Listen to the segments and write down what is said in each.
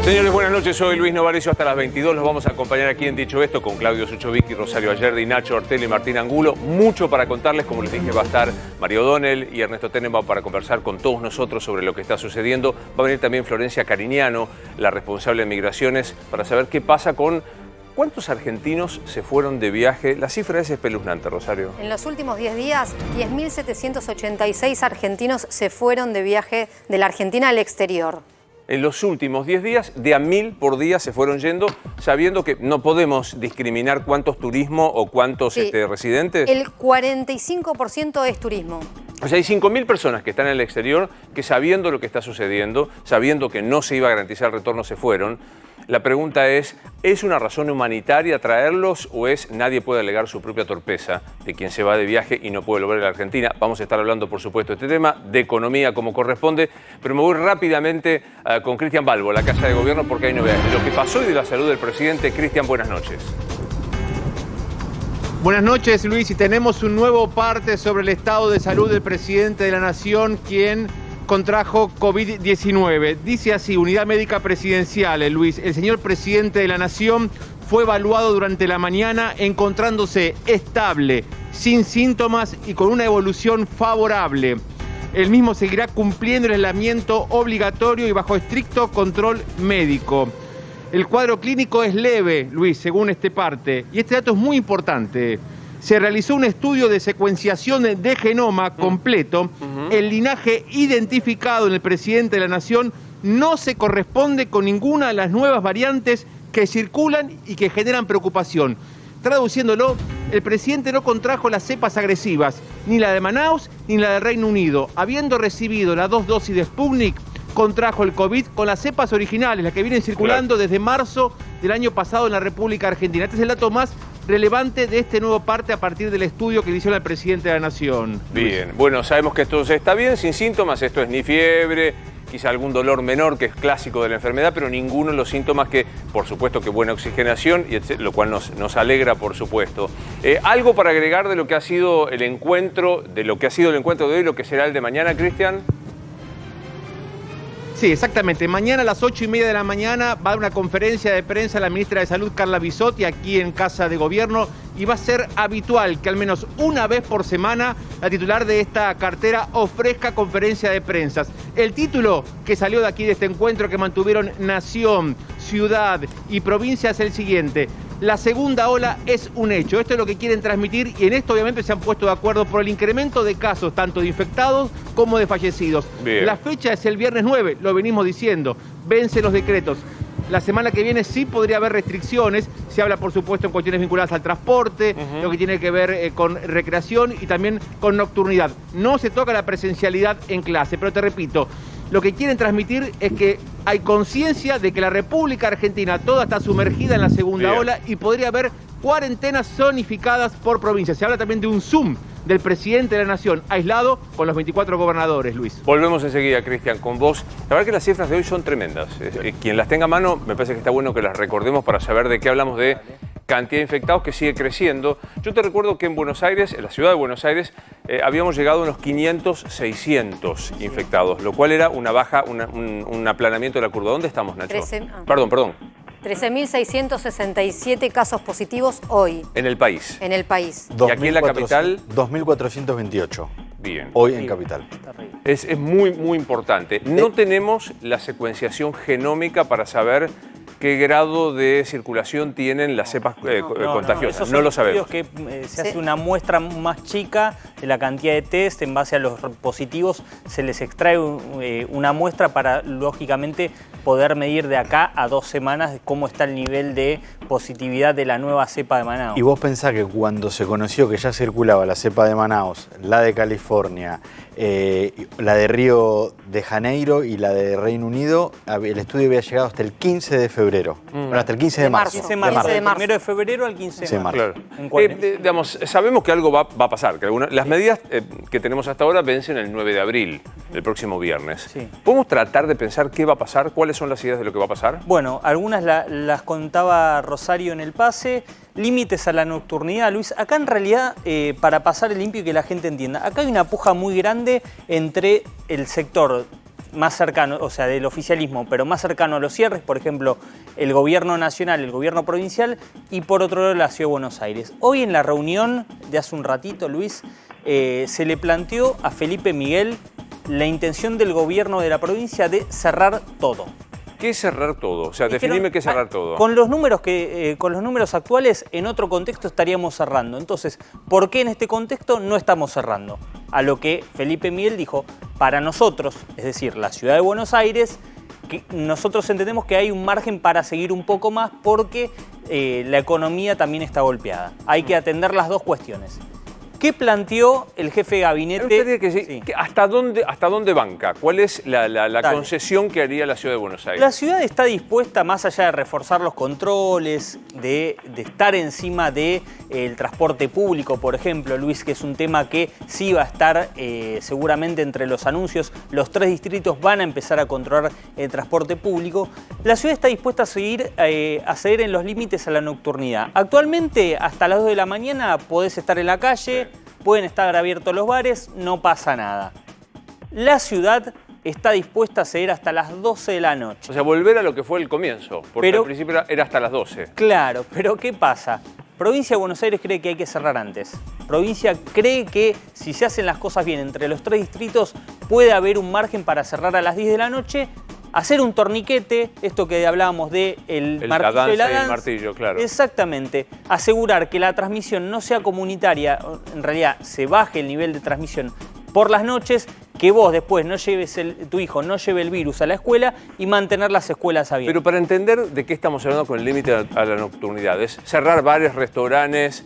Señores, buenas noches. Soy Luis Novarecio. Hasta las 22 los vamos a acompañar aquí en Dicho Esto con Claudio Suchovicki, Rosario Ayerdi, Nacho Ortelli y Martín Angulo. Mucho para contarles. Como les dije, va a estar Mario O'Donnell y Ernesto Tenenbaum para conversar con todos nosotros sobre lo que está sucediendo. Va a venir también Florencia Cariñano, la responsable de Migraciones, para saber qué pasa con cuántos argentinos se fueron de viaje. La cifra es espeluznante, Rosario. En los últimos 10 días, 10.786 argentinos se fueron de viaje de la Argentina al exterior. En los últimos 10 días, de a 1.000 por día se fueron yendo, sabiendo que no podemos discriminar cuántos turismo o cuántos residentes. El 45% es turismo. O sea, hay 5.000 personas que están en el exterior que, sabiendo lo que está sucediendo, sabiendo que no se iba a garantizar el retorno, se fueron. La pregunta ¿es una razón humanitaria traerlos o es nadie puede alegar su propia torpeza de quien se va de viaje y no puede volver a la Argentina? Vamos a estar hablando, por supuesto, de este tema, de economía como corresponde, pero me voy rápidamente con Cristian Balbo, la Casa de Gobierno, porque hay novedades de lo que pasó y de la salud del presidente. Cristian, buenas noches. Buenas noches, Luis, y tenemos un nuevo parte sobre el estado de salud del presidente de la Nación, quien contrajo COVID-19. Dice así, Unidad Médica Presidencial, Luis, el señor presidente de la Nación fue evaluado durante la mañana encontrándose estable, sin síntomas y con una evolución favorable. El mismo seguirá cumpliendo el aislamiento obligatorio y bajo estricto control médico. El cuadro clínico es leve, Luis, según este parte, y este dato es muy importante. Se realizó un estudio de secuenciación de genoma completo. El linaje identificado en el presidente de la Nación no se corresponde con ninguna de las nuevas variantes que circulan y que generan preocupación. Traduciéndolo, el presidente no contrajo las cepas agresivas, ni la de Manaus ni la del Reino Unido. Habiendo recibido las 2 dosis de Sputnik, contrajo el COVID con las cepas originales, las que vienen circulando desde marzo del año pasado en la República Argentina. Este es el dato más relevante de este nuevo parte a partir del estudio que le hicieron al presidente de la Nación. Bien, bueno, sabemos que esto está bien, sin síntomas, esto es ni fiebre, quizá algún dolor menor que es clásico de la enfermedad, pero ninguno de los síntomas que, por supuesto, que buena oxigenación, lo cual nos alegra, por supuesto. ¿Algo para agregar de lo que ha sido el encuentro, de hoy, lo que será el de mañana, Cristian? Sí, exactamente. Mañana a las 8:30 de la mañana va a haber una conferencia de prensa la ministra de Salud, Carla Bisotti, aquí en Casa de Gobierno, y va a ser habitual que al menos una vez por semana la titular de esta cartera ofrezca conferencia de prensa. El título que salió de aquí de este encuentro que mantuvieron Nación, Ciudad y Provincia es el siguiente: la segunda ola es un hecho. Esto es lo que quieren transmitir y en esto obviamente se han puesto de acuerdo por el incremento de casos, tanto de infectados como de fallecidos. Bien. La fecha es el viernes 9, lo venimos diciendo, vence los decretos. La semana que viene sí podría haber restricciones, se habla por supuesto en cuestiones vinculadas al transporte, lo que tiene que ver con recreación y también con nocturnidad. No se toca la presencialidad en clase, pero te repito, lo que quieren transmitir es que hay conciencia de que la República Argentina toda está sumergida en la segunda ola y podría haber cuarentenas zonificadas por provincia. Se habla también de un Zoom del presidente de la Nación, aislado con los 24 gobernadores, Luis. Volvemos enseguida, Cristian, con vos. La verdad que las cifras de hoy son tremendas. Quien las tenga a mano, me parece que está bueno que las recordemos para saber de qué hablamos, de cantidad de infectados que sigue creciendo. Yo te recuerdo que en Buenos Aires, en la ciudad de Buenos Aires, habíamos llegado a unos 500, 600 infectados, lo cual era una baja, un aplanamiento de la curva. ¿Dónde estamos, Nacho? Perdón. 13.667 casos positivos hoy. En el país. En el país. Y aquí en la capital 2.428. Bien. Hoy en capital. Es muy, muy importante. No tenemos la secuenciación genómica para saber qué grado de circulación tienen las cepas contagiosas. No lo sabemos. Que se hace una muestra más chica de la cantidad de test. En base a los positivos se les extrae una muestra para, lógicamente, poder medir de acá a 2 semanas cómo está el nivel de positividad de la nueva cepa de Manaus. Y vos pensás que cuando se conoció que ya circulaba la cepa de Manaus, la de California, la de Río de Janeiro y la de Reino Unido, el estudio había llegado hasta el 15 de febrero. Bueno, hasta el 15 de marzo. 15 de marzo. Del 1 de febrero al 15 de marzo. Claro. Digamos, sabemos que algo va a pasar. Que las medidas que tenemos hasta ahora vencen el 9 de abril. el próximo viernes. Sí. ¿Podemos tratar de pensar qué va a pasar? ¿Cuáles son las ideas de lo que va a pasar? Bueno, algunas las contaba Rosario en el pase. Límites a la nocturnidad, Luis. Acá en realidad, para pasar el limpio y que la gente entienda, acá hay una puja muy grande entre el sector más cercano, o sea, del oficialismo, pero más cercano a los cierres, por ejemplo, el gobierno nacional, el gobierno provincial, y por otro lado la Ciudad de Buenos Aires. Hoy en la reunión de hace un ratito, Luis, se le planteó a Felipe Miguel la intención del gobierno de la provincia de cerrar todo. ¿Qué es cerrar todo? O sea, definime qué es cerrar todo. Con los números actuales, en otro contexto estaríamos cerrando. Entonces, ¿por qué en este contexto no estamos cerrando? A lo que Felipe Miguel dijo, para nosotros, es decir, la Ciudad de Buenos Aires, que nosotros entendemos que hay un margen para seguir un poco más porque la economía también está golpeada. Hay que atender las dos cuestiones. ¿Qué planteó el jefe de gabinete? Sí. ¿Hasta dónde banca? ¿Cuál es la concesión que haría la Ciudad de Buenos Aires? La ciudad está dispuesta, más allá de reforzar los controles, de estar encima del transporte público, por ejemplo, Luis, que es un tema que sí va a estar seguramente entre los anuncios. Los 3 distritos van a empezar a controlar el transporte público. La ciudad está dispuesta a ceder en los límites a la nocturnidad. Actualmente, hasta las 2 de la mañana podés estar en la calle, pueden estar abiertos los bares, no pasa nada. La ciudad está dispuesta a ceder hasta las 12 de la noche. O sea, volver a lo que fue el comienzo, porque al principio era hasta las 12. Claro, pero ¿qué pasa? Provincia de Buenos Aires cree que hay que cerrar antes. Provincia cree que si se hacen las cosas bien entre los 3 distritos, puede haber un margen para cerrar a las 10 de la noche, hacer un torniquete, esto que hablábamos de el martillo y la danza. Y el martillo, claro. Exactamente. Asegurar que la transmisión no sea comunitaria, en realidad se baje el nivel de transmisión por las noches, que vos después no lleves tu hijo no lleve el virus a la escuela y mantener las escuelas abiertas. Pero para entender de qué estamos hablando con el límite a la nocturnidad, ¿es cerrar bares, restaurantes,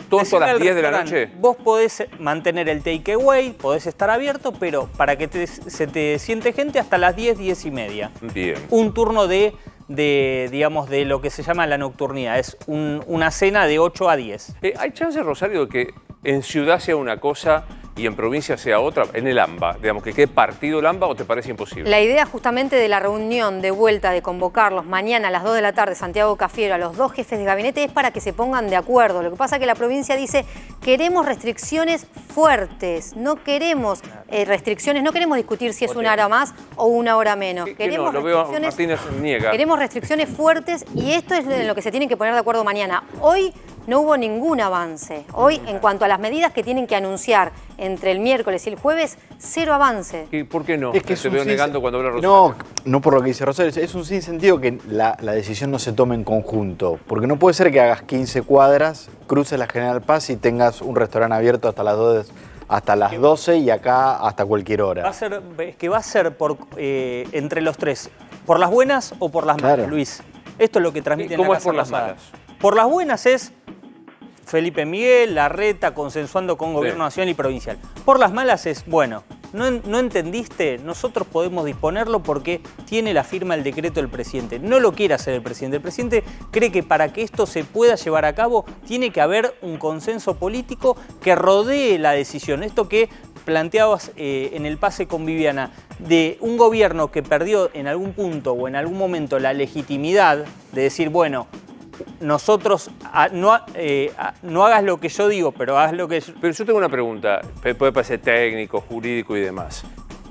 todo a las 10 de la noche? Vos podés mantener el takeaway, podés estar abierto, pero para que se te siente gente hasta las 10, 10 y media. Bien. Un turno de lo que se llama la nocturnidad, es una cena de 8 a 10. ¿Hay chance, Rosario, de que en ciudad sea una cosa y en provincia sea otra, en el AMBA, digamos, que quede partido el AMBA, o te parece imposible? La idea justamente de la reunión de vuelta, de convocarlos mañana a las 2 de la tarde, Santiago Cafiero, a los 2 jefes de gabinete, es para que se pongan de acuerdo. Lo que pasa es que la provincia dice, queremos restricciones fuertes, no queremos restricciones, no queremos discutir si es una hora más o una hora menos. Queremos lo veo, Martínez niega. Queremos restricciones fuertes y esto es en lo que se tienen que poner de acuerdo mañana. Hoy no hubo ningún avance. Hoy, en cuanto a las medidas que tienen que anunciar entre el miércoles y el jueves, 0 avance. ¿Y por qué no? Es que te veo negando cuando habla Rosario. No por lo que dice Rosario. Es un sinsentido que la decisión no se tome en conjunto. Porque no puede ser que hagas 15 cuadras, cruces la General Paz y tengas un restaurante abierto hasta las 12 y acá hasta cualquier hora. Va a ser entre los 3, por las buenas o por las malas, Luis. Esto es lo que transmiten. ¿Cómo es por las malas? Por las buenas es Felipe Miguel, Larreta, consensuando con gobierno nacional y provincial. Por las malas es, bueno, no entendiste, nosotros podemos disponerlo porque tiene la firma el decreto del presidente. No lo quiere hacer el presidente. El presidente cree que para que esto se pueda llevar a cabo tiene que haber un consenso político que rodee la decisión. Esto que planteabas en el pase con Viviana, de un gobierno que perdió en algún punto o en algún momento la legitimidad de decir, bueno, nosotros no hagas lo que yo digo, pero haz lo que yo... Pero yo tengo una pregunta, puede parecer técnico, jurídico y demás.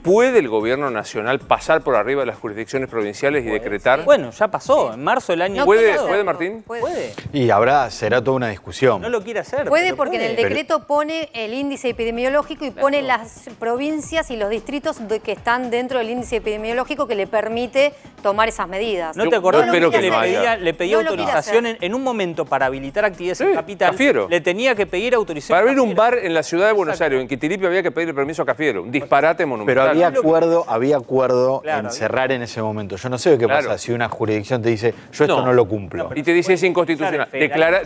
¿Puede el gobierno nacional pasar por arriba de las jurisdicciones provinciales y decretar? Bueno, ya pasó, en marzo del año... ¿Puede, Martín? Puede. Y será toda una discusión. No lo quiere hacer. Puede porque en el decreto pone el índice epidemiológico y pone las provincias y los distritos que están dentro del índice epidemiológico que le permite tomar esas medidas. ¿No te acordás espero que que le pedía autorización en un momento para habilitar actividades en Capital? Cafiero. Le tenía que pedir autorización. Para abrir un bar en la ciudad de Buenos Aires, en Quitiripi, había que pedirle permiso a Cafiero. Un disparate monumental. Pero había acuerdo en cerrar en ese momento. Yo no sé qué pasa si una jurisdicción te dice, yo esto no lo cumplo. Y te dice es inconstitucional. Decretar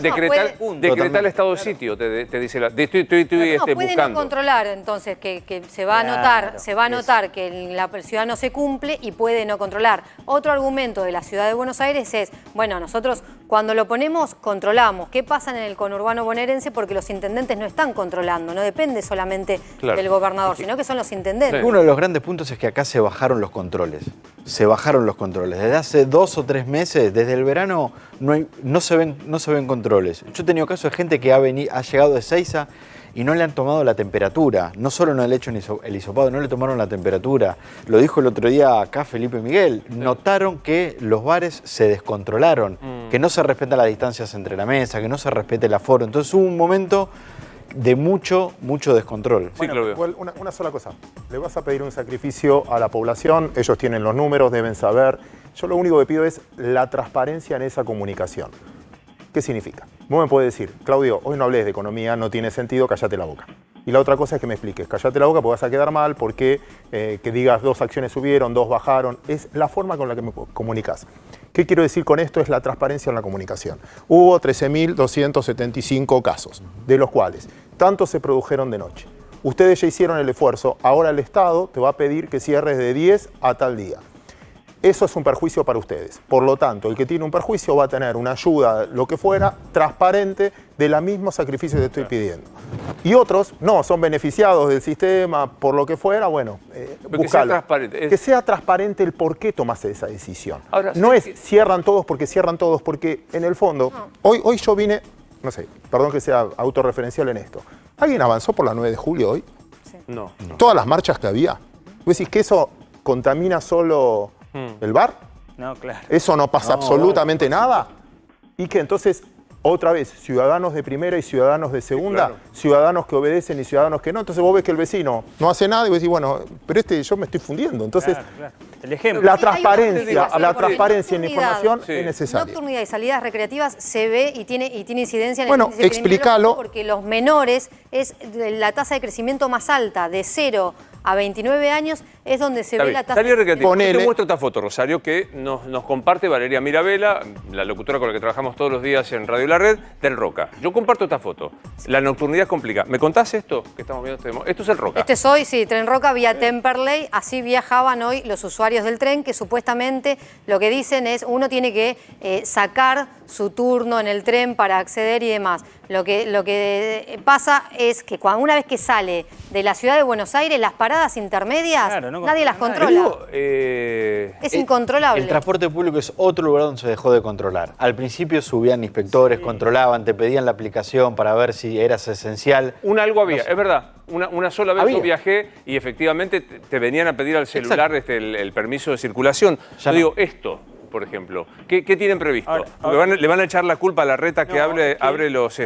el estado de sitio, te dice estoy puede buscando. No controlar, entonces, que se va a notar que la ciudad no se cumple y puede no controlar. Otro argumento de la ciudad de Buenos Aires es, bueno, nosotros Cuando lo ponemos, controlamos. ¿Qué pasa en el conurbano bonaerense? Porque los intendentes no están controlando, no depende solamente del gobernador, sino que son los intendentes. Uno de los grandes puntos es que acá se bajaron los controles. Se bajaron los controles. Desde hace 2 o 3 meses, desde el verano, no se ven controles. Yo he tenido casos de gente que ha llegado de Seiza y no le han tomado la temperatura. No solo no le han hecho el hisopado, no le tomaron la temperatura. Lo dijo el otro día acá Felipe Miguel. Notaron que los bares se descontrolaron, que no se respetan las distancias entre la mesa, que no se respete el aforo. Entonces hubo un momento de mucho descontrol. Sí, bueno, igual una sola cosa. Le vas a pedir un sacrificio a la población, ellos tienen los números, deben saber. Yo lo único que pido es la transparencia en esa comunicación. ¿Qué significa? Vos me podés decir, Claudio, hoy no hables de economía, no tiene sentido, cállate la boca. Y la otra cosa es que me expliques, cállate la boca porque vas a quedar mal, porque que digas 2 acciones subieron, 2 bajaron, es la forma con la que me comunicas. ¿Qué quiero decir con esto? Es la transparencia en la comunicación. Hubo 13.275 casos, de los cuales tantos se produjeron de noche. Ustedes ya hicieron el esfuerzo, ahora el Estado te va a pedir que cierres de 10 a tal día. Eso es un perjuicio para ustedes. Por lo tanto, el que tiene un perjuicio va a tener una ayuda, lo que fuera, transparente de la mismo sacrificio que estoy pidiendo. Y otros, no, son beneficiados del sistema, por lo que fuera, bueno, buscalo. Que sea transparente el por qué tomaste esa decisión. Ahora, no es cierran todos, porque en el fondo, hoy yo vine, no sé, perdón que sea autorreferencial en esto. ¿Alguien avanzó por la 9 de julio hoy? Sí. No. Todas las marchas que había. ¿Vos decís que eso contamina solo el bar? No, claro. ¿Eso no pasa absolutamente nada? Y que entonces, otra vez, ciudadanos de primera y ciudadanos de segunda, ciudadanos que obedecen y ciudadanos que no. Entonces vos ves que el vecino no hace nada y vos decís, bueno, pero yo me estoy fundiendo. Entonces, el ejemplo. la transparencia en la información es necesaria. Nocturnidad y salidas recreativas se ve y tiene incidencia en el Bueno, índice explícalo. Porque los menores es la tasa de crecimiento más alta, de 0 a 29 años, es donde se ve la tasa de crecimiento. Yo te muestro esta foto, Rosario, que nos comparte Valeria Mirabella, la locutora con la que trabajamos todos los días en Radio La Red, del Roca. Yo comparto esta foto. La nocturnidad es complicada. ¿Me contás esto que estamos viendo? Esto es el Roca. Este es hoy, sí, Tren Roca vía Temperley. Así viajaban hoy los usuarios del tren, que supuestamente lo que dicen es uno tiene que sacar su turno en el tren para acceder y demás. Lo que pasa es que una vez que sale de la ciudad de Buenos Aires, las paradas intermedias, nadie las controla. Es incontrolable. El transporte público es otro lugar donde se dejó de controlar. Al principio subían inspectores, controlaban, te pedían la aplicación para ver si eras esencial. Algo había, es verdad. Una sola vez yo viajé y efectivamente te venían a pedir al celular el permiso de circulación. Yo digo, esto, por ejemplo, ¿qué tienen previsto? Le van a echar la culpa a la reta que abre los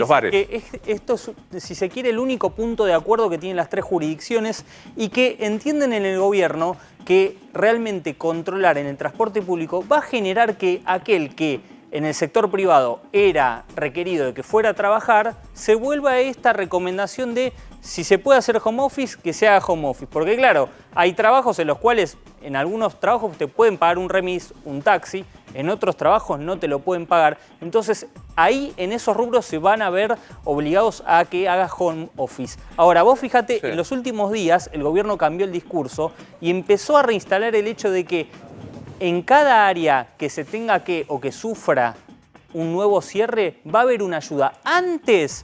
bares. Que esto es, si se quiere, el único punto de acuerdo que tienen las 3 jurisdicciones y que entienden en el gobierno que realmente controlar en el transporte público va a generar que aquel que en el sector privado era requerido de que fuera a trabajar, se vuelva a esta recomendación de si se puede hacer home office, que se haga home office. Porque claro, hay trabajos en los cuales, en algunos trabajos te pueden pagar un remis, un taxi, en otros trabajos no te lo pueden pagar. Entonces, ahí en esos rubros se van a ver obligados a que hagas home office. Ahora, vos fíjate, en los últimos días el gobierno cambió el discurso y empezó a reinstalar el hecho de que en cada área que se tenga que o que sufra un nuevo cierre, va a haber una ayuda. Antes,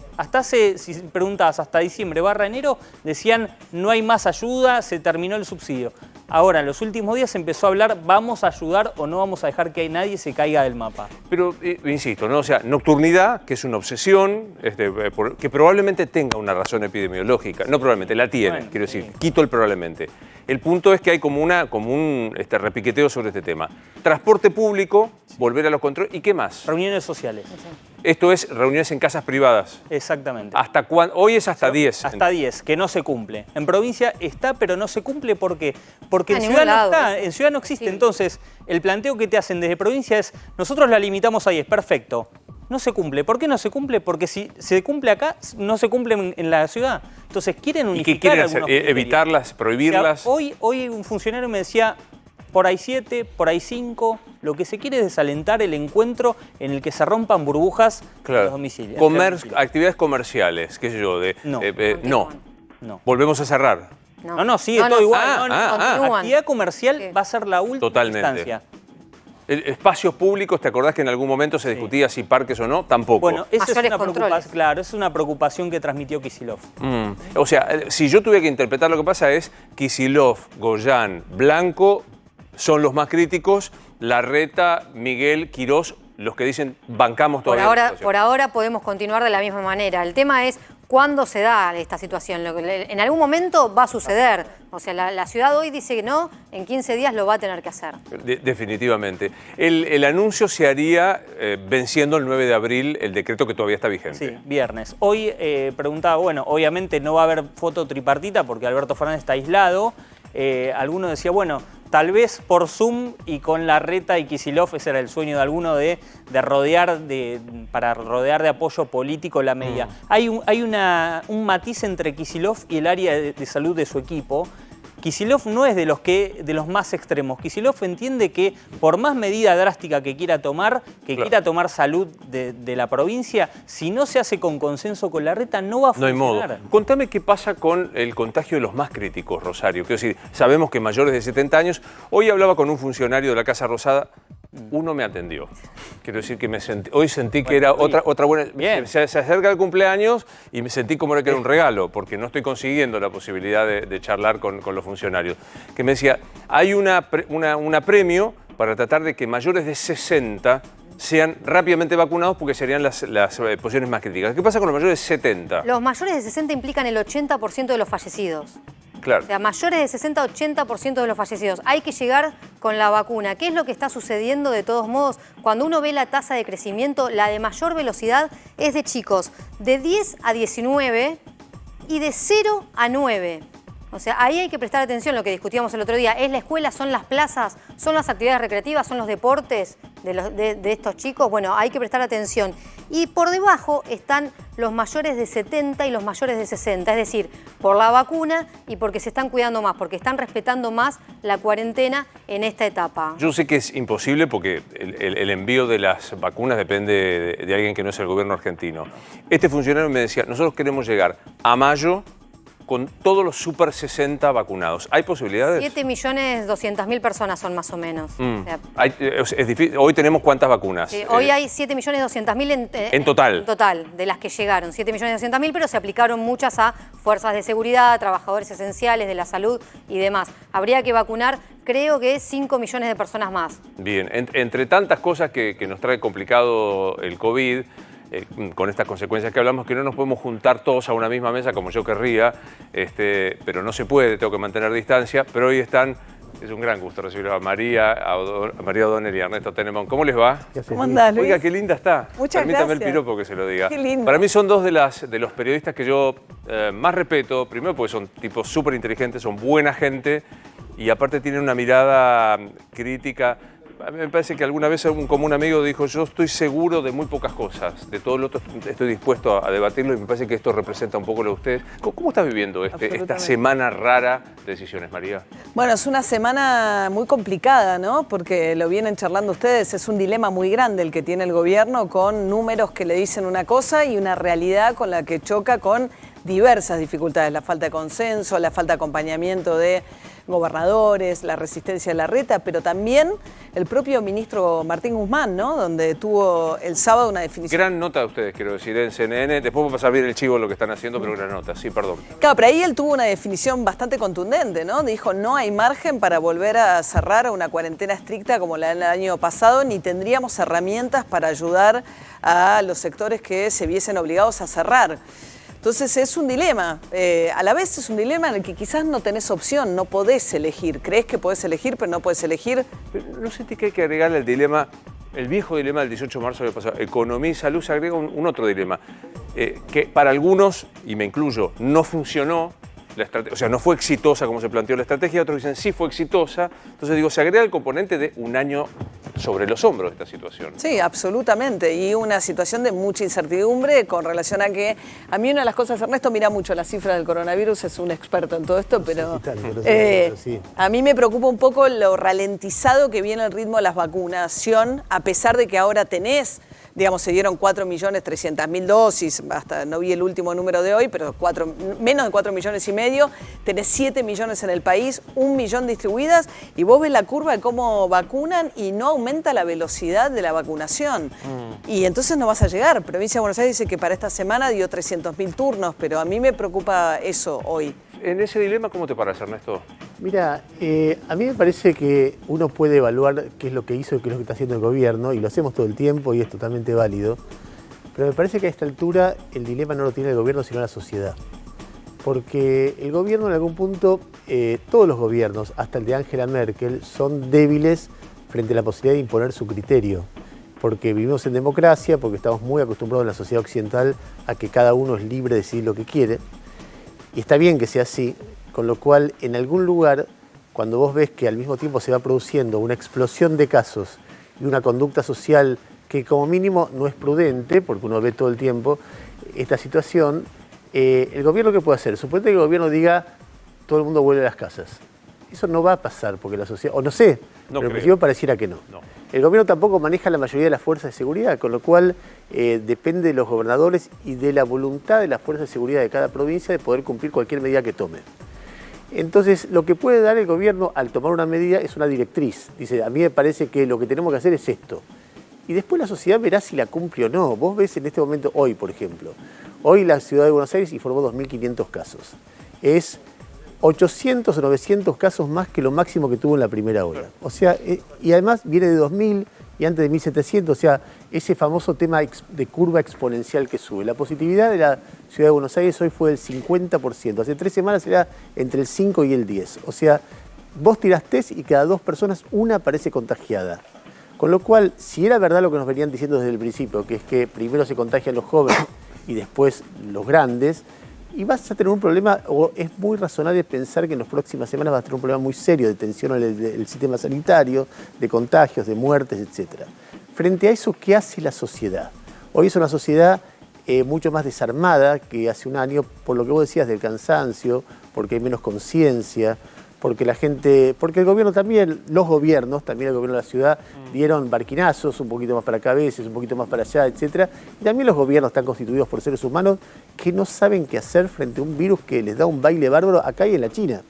si preguntabas hasta diciembre / enero, decían no hay más ayuda, se terminó el subsidio. Ahora, en los últimos días se empezó a hablar, vamos a ayudar o no vamos a dejar que nadie se caiga del mapa. Pero, insisto, ¿no? O sea, nocturnidad, que es una obsesión, que probablemente tenga una razón epidemiológica. No probablemente, la tiene, quiero decir, quito el probablemente. El punto es que hay como un repiqueteo sobre este tema. Transporte público, volver a los controles, ¿y qué más? Reuniones sociales. Esto es reuniones en casas privadas. Exactamente. ¿Hasta cuándo? Hoy es hasta 10. Hasta 10, que no se cumple. En provincia está, pero no se cumple. ¿Por qué? Porque en ciudad no está, en ciudad no existe. Sí. Entonces, el planteo que te hacen desde provincia es, nosotros la limitamos a 10, perfecto. No se cumple. ¿Por qué no se cumple? Porque si se cumple acá, no se cumple en la ciudad. Entonces, quieren unificar. ¿Y qué quieren hacer? ¿Evitarlas, prohibirlas? O sea, hoy un funcionario me decía, por ahí 7, por ahí 5. Lo que se quiere es desalentar el encuentro en el que se rompan burbujas en los domicilios. Actividades comerciales, qué sé yo, no. Volvemos a cerrar. No, sigue todo igual. Actividad comercial va a ser la última instancia. Espacios públicos, ¿te acordás que en algún momento se discutía si parques o no? Tampoco. Bueno, esa es Mayores una controles. preocupación, claro, es una preocupación que transmitió Kicillof. O sea, si yo tuviera que interpretar lo que pasa es Kicillof, Goyán, Blanco son los más críticos, Larreta, Miguel, Quirós, los que dicen bancamos todavía. Por ahora podemos continuar de la misma manera. El tema es cuándo se da esta situación. En algún momento va a suceder. O sea, la ciudad hoy dice que no, en 15 días lo va a tener que hacer. Definitivamente. El anuncio se haría venciendo el 9 de abril el decreto que todavía está vigente. Sí, viernes. Hoy preguntaba, bueno, obviamente no va a haber foto tripartita porque Alberto Fernández está aislado. Alguno decía, bueno, tal vez por Zoom y con Larreta y Kicillof, ese era el sueño de alguno para rodear de apoyo político la medida. Hay un matiz entre Kicillof y el área de salud de su equipo. Kicillof no es de los más extremos. Kicillof entiende que por más medida drástica que quiera tomar, quiera tomar salud de la provincia, si no se hace con consenso con Larreta, no va a funcionar. No hay modo. Contame qué pasa con el contagio de los más críticos, Rosario. Quiero decir, sabemos que mayores de 70 años. Hoy hablaba con un funcionario de la Casa Rosada. Uno me atendió. Quiero decir que hoy sentí que era otra buena... Bien. Se acerca el cumpleaños y me sentí como que era un regalo, porque no estoy consiguiendo la posibilidad de charlar con los funcionarios. Que me decía, hay una premio para tratar de que mayores de 60 sean rápidamente vacunados porque serían las posiciones más críticas. ¿Qué pasa con los mayores de 70? Los mayores de 60 implican el 80% de los fallecidos. Claro. O sea, mayores de 60, 80% de los fallecidos. Hay que llegar con la vacuna. ¿Qué es lo que está sucediendo de todos modos? Cuando uno ve la tasa de crecimiento, la de mayor velocidad es de chicos de 10 a 19 y de 0 a 9. O sea, ahí hay que prestar atención, lo que discutíamos el otro día. ¿Es la escuela, son las plazas, son las actividades recreativas, son los deportes de estos chicos? Bueno, hay que prestar atención. Y por debajo están los mayores de 70 y los mayores de 60. Es decir, por la vacuna y porque se están cuidando más, porque están respetando más la cuarentena en esta etapa. Yo sé que es imposible porque el envío de las vacunas depende de alguien que no es el gobierno argentino. Este funcionario me decía, nosotros queremos llegar a mayo con todos los super 60 vacunados. ¿Hay posibilidades? 7.200.000 personas son más o menos. O sea, Es difícil. Hoy tenemos ¿cuántas vacunas? hoy hay 7.200.000 en total. En total, de las que llegaron. 7.200.000, pero se aplicaron muchas a fuerzas de seguridad, trabajadores esenciales de la salud y demás. Habría que vacunar, creo que 5 millones de personas más. Bien, entre tantas cosas que nos trae complicado el COVID, con estas consecuencias que hablamos, que no nos podemos juntar todos a una misma mesa como yo querría, pero no se puede, tengo que mantener distancia, pero hoy están, es un gran gusto recibir a María O'Donnell y a Ernesto Tenenbaum. ¿Cómo les va? ¿Cómo andás, Luis? Oiga, qué linda está. Muchas Permítame gracias. el piropo que se lo diga. Qué lindo. Para mí son dos de los periodistas que yo más respeto, primero porque son tipos súper inteligentes, son buena gente y aparte tienen una mirada crítica. A mí me parece que alguna vez un común amigo dijo, yo estoy seguro de muy pocas cosas, de todo lo otro estoy dispuesto a debatirlo y me parece que esto representa un poco lo de ustedes. ¿Cómo estás viviendo esta semana rara de decisiones, María? Bueno, es una semana muy complicada, ¿no? Porque lo vienen charlando ustedes, es un dilema muy grande el que tiene el gobierno con números que le dicen una cosa y una realidad con la que choca con diversas dificultades, la falta de consenso, la falta de acompañamiento de gobernadores, la resistencia de Larreta, pero también el propio ministro Martín Guzmán, ¿no? Donde tuvo el sábado una definición. Gran nota de ustedes, quiero decir, en CNN. Después voy a pasar bien el chivo de lo que están haciendo, pero gran nota, sí, perdón. Claro, pero ahí él tuvo una definición bastante contundente, ¿no? Dijo, no hay margen para volver a cerrar una cuarentena estricta como la del año pasado, ni tendríamos herramientas para ayudar a los sectores que se viesen obligados a cerrar. Entonces es un dilema, a la vez es un dilema en el que quizás no tenés opción, no podés elegir. Crees que podés elegir, pero no podés elegir. Pero ¿no sentís que hay que agregarle el dilema, el viejo dilema del 18 de marzo del pasado, economía y salud? Se agrega un otro dilema, que para algunos, y me incluyo, no funcionó, o sea, no fue exitosa como se planteó la estrategia, otros dicen sí fue exitosa. Entonces digo, se agrega el componente de un año sobre los hombros de esta situación. Sí, absolutamente, y una situación de mucha incertidumbre con relación a que, a mí una de las cosas, Ernesto mira mucho las cifras del coronavirus, es un experto en todo esto, pero a mí me preocupa un poco lo ralentizado que viene el ritmo de la vacunación, a pesar de que ahora tenés digamos, se dieron 4.300.000 dosis, hasta no vi el último número de hoy, pero menos de 4,5 millones, tenés 7 millones en el país, 1 millón distribuidas, y vos ves la curva de cómo vacunan y no aumenta la velocidad de la vacunación. Y entonces no vas a llegar. Provincia de Buenos Aires dice que para esta semana dio 300.000 turnos, pero a mí me preocupa eso hoy. En ese dilema, ¿cómo te parece, Ernesto? Mira, a mí me parece que uno puede evaluar qué es lo que hizo y qué es lo que está haciendo el gobierno, y lo hacemos todo el tiempo y es totalmente válido, pero me parece que a esta altura el dilema no lo tiene el gobierno, sino la sociedad. Porque el gobierno en algún punto, todos los gobiernos, hasta el de Angela Merkel, son débiles frente a la posibilidad de imponer su criterio. Porque vivimos en democracia, porque estamos muy acostumbrados en la sociedad occidental a que cada uno es libre de decidir lo que quiere. Y está bien que sea así, con lo cual en algún lugar, cuando vos ves que al mismo tiempo se va produciendo una explosión de casos y una conducta social que como mínimo no es prudente, porque uno ve todo el tiempo esta situación, el gobierno ¿qué puede hacer? Suponete que el gobierno diga todo el mundo vuelve a las casas. Eso no va a pasar porque la sociedad, o no sé, pero en principio pareciera que no. El gobierno tampoco maneja la mayoría de las fuerzas de seguridad, con lo cual depende de los gobernadores y de la voluntad de las fuerzas de seguridad de cada provincia de poder cumplir cualquier medida que tome. Entonces, lo que puede dar el gobierno al tomar una medida es una directriz. Dice, a mí me parece que lo que tenemos que hacer es esto. Y después la sociedad verá si la cumple o no. Vos ves en este momento, hoy por ejemplo, hoy la ciudad de Buenos Aires informó 2.500 casos. Es 800 o 900 casos más que lo máximo que tuvo en la primera ola. O sea, y además viene de 2.000 y antes de 1.700, o sea, ese famoso tema de curva exponencial que sube. La positividad de la ciudad de Buenos Aires hoy fue del 50%. Hace 3 semanas era entre el 5 y el 10. O sea, vos tirás test y cada 2 personas, una aparece contagiada. Con lo cual, si era verdad lo que nos venían diciendo desde el principio, que es que primero se contagian los jóvenes y después los grandes, y vas a tener un problema, o es muy razonable pensar que en las próximas semanas vas a tener un problema muy serio de tensión en el sistema sanitario, de contagios, de muertes, etc. Frente a eso, ¿qué hace la sociedad? Hoy es una sociedad mucho más desarmada que hace un año, por lo que vos decías del cansancio, porque hay menos conciencia, porque la gente, porque el gobierno también, los gobiernos, también el gobierno de la ciudad, dieron barquinazos, un poquito más para acá a veces, un poquito más para allá, etc. Y también los gobiernos están constituidos por seres humanos que no saben qué hacer frente a un virus que les da un baile bárbaro acá y en la China.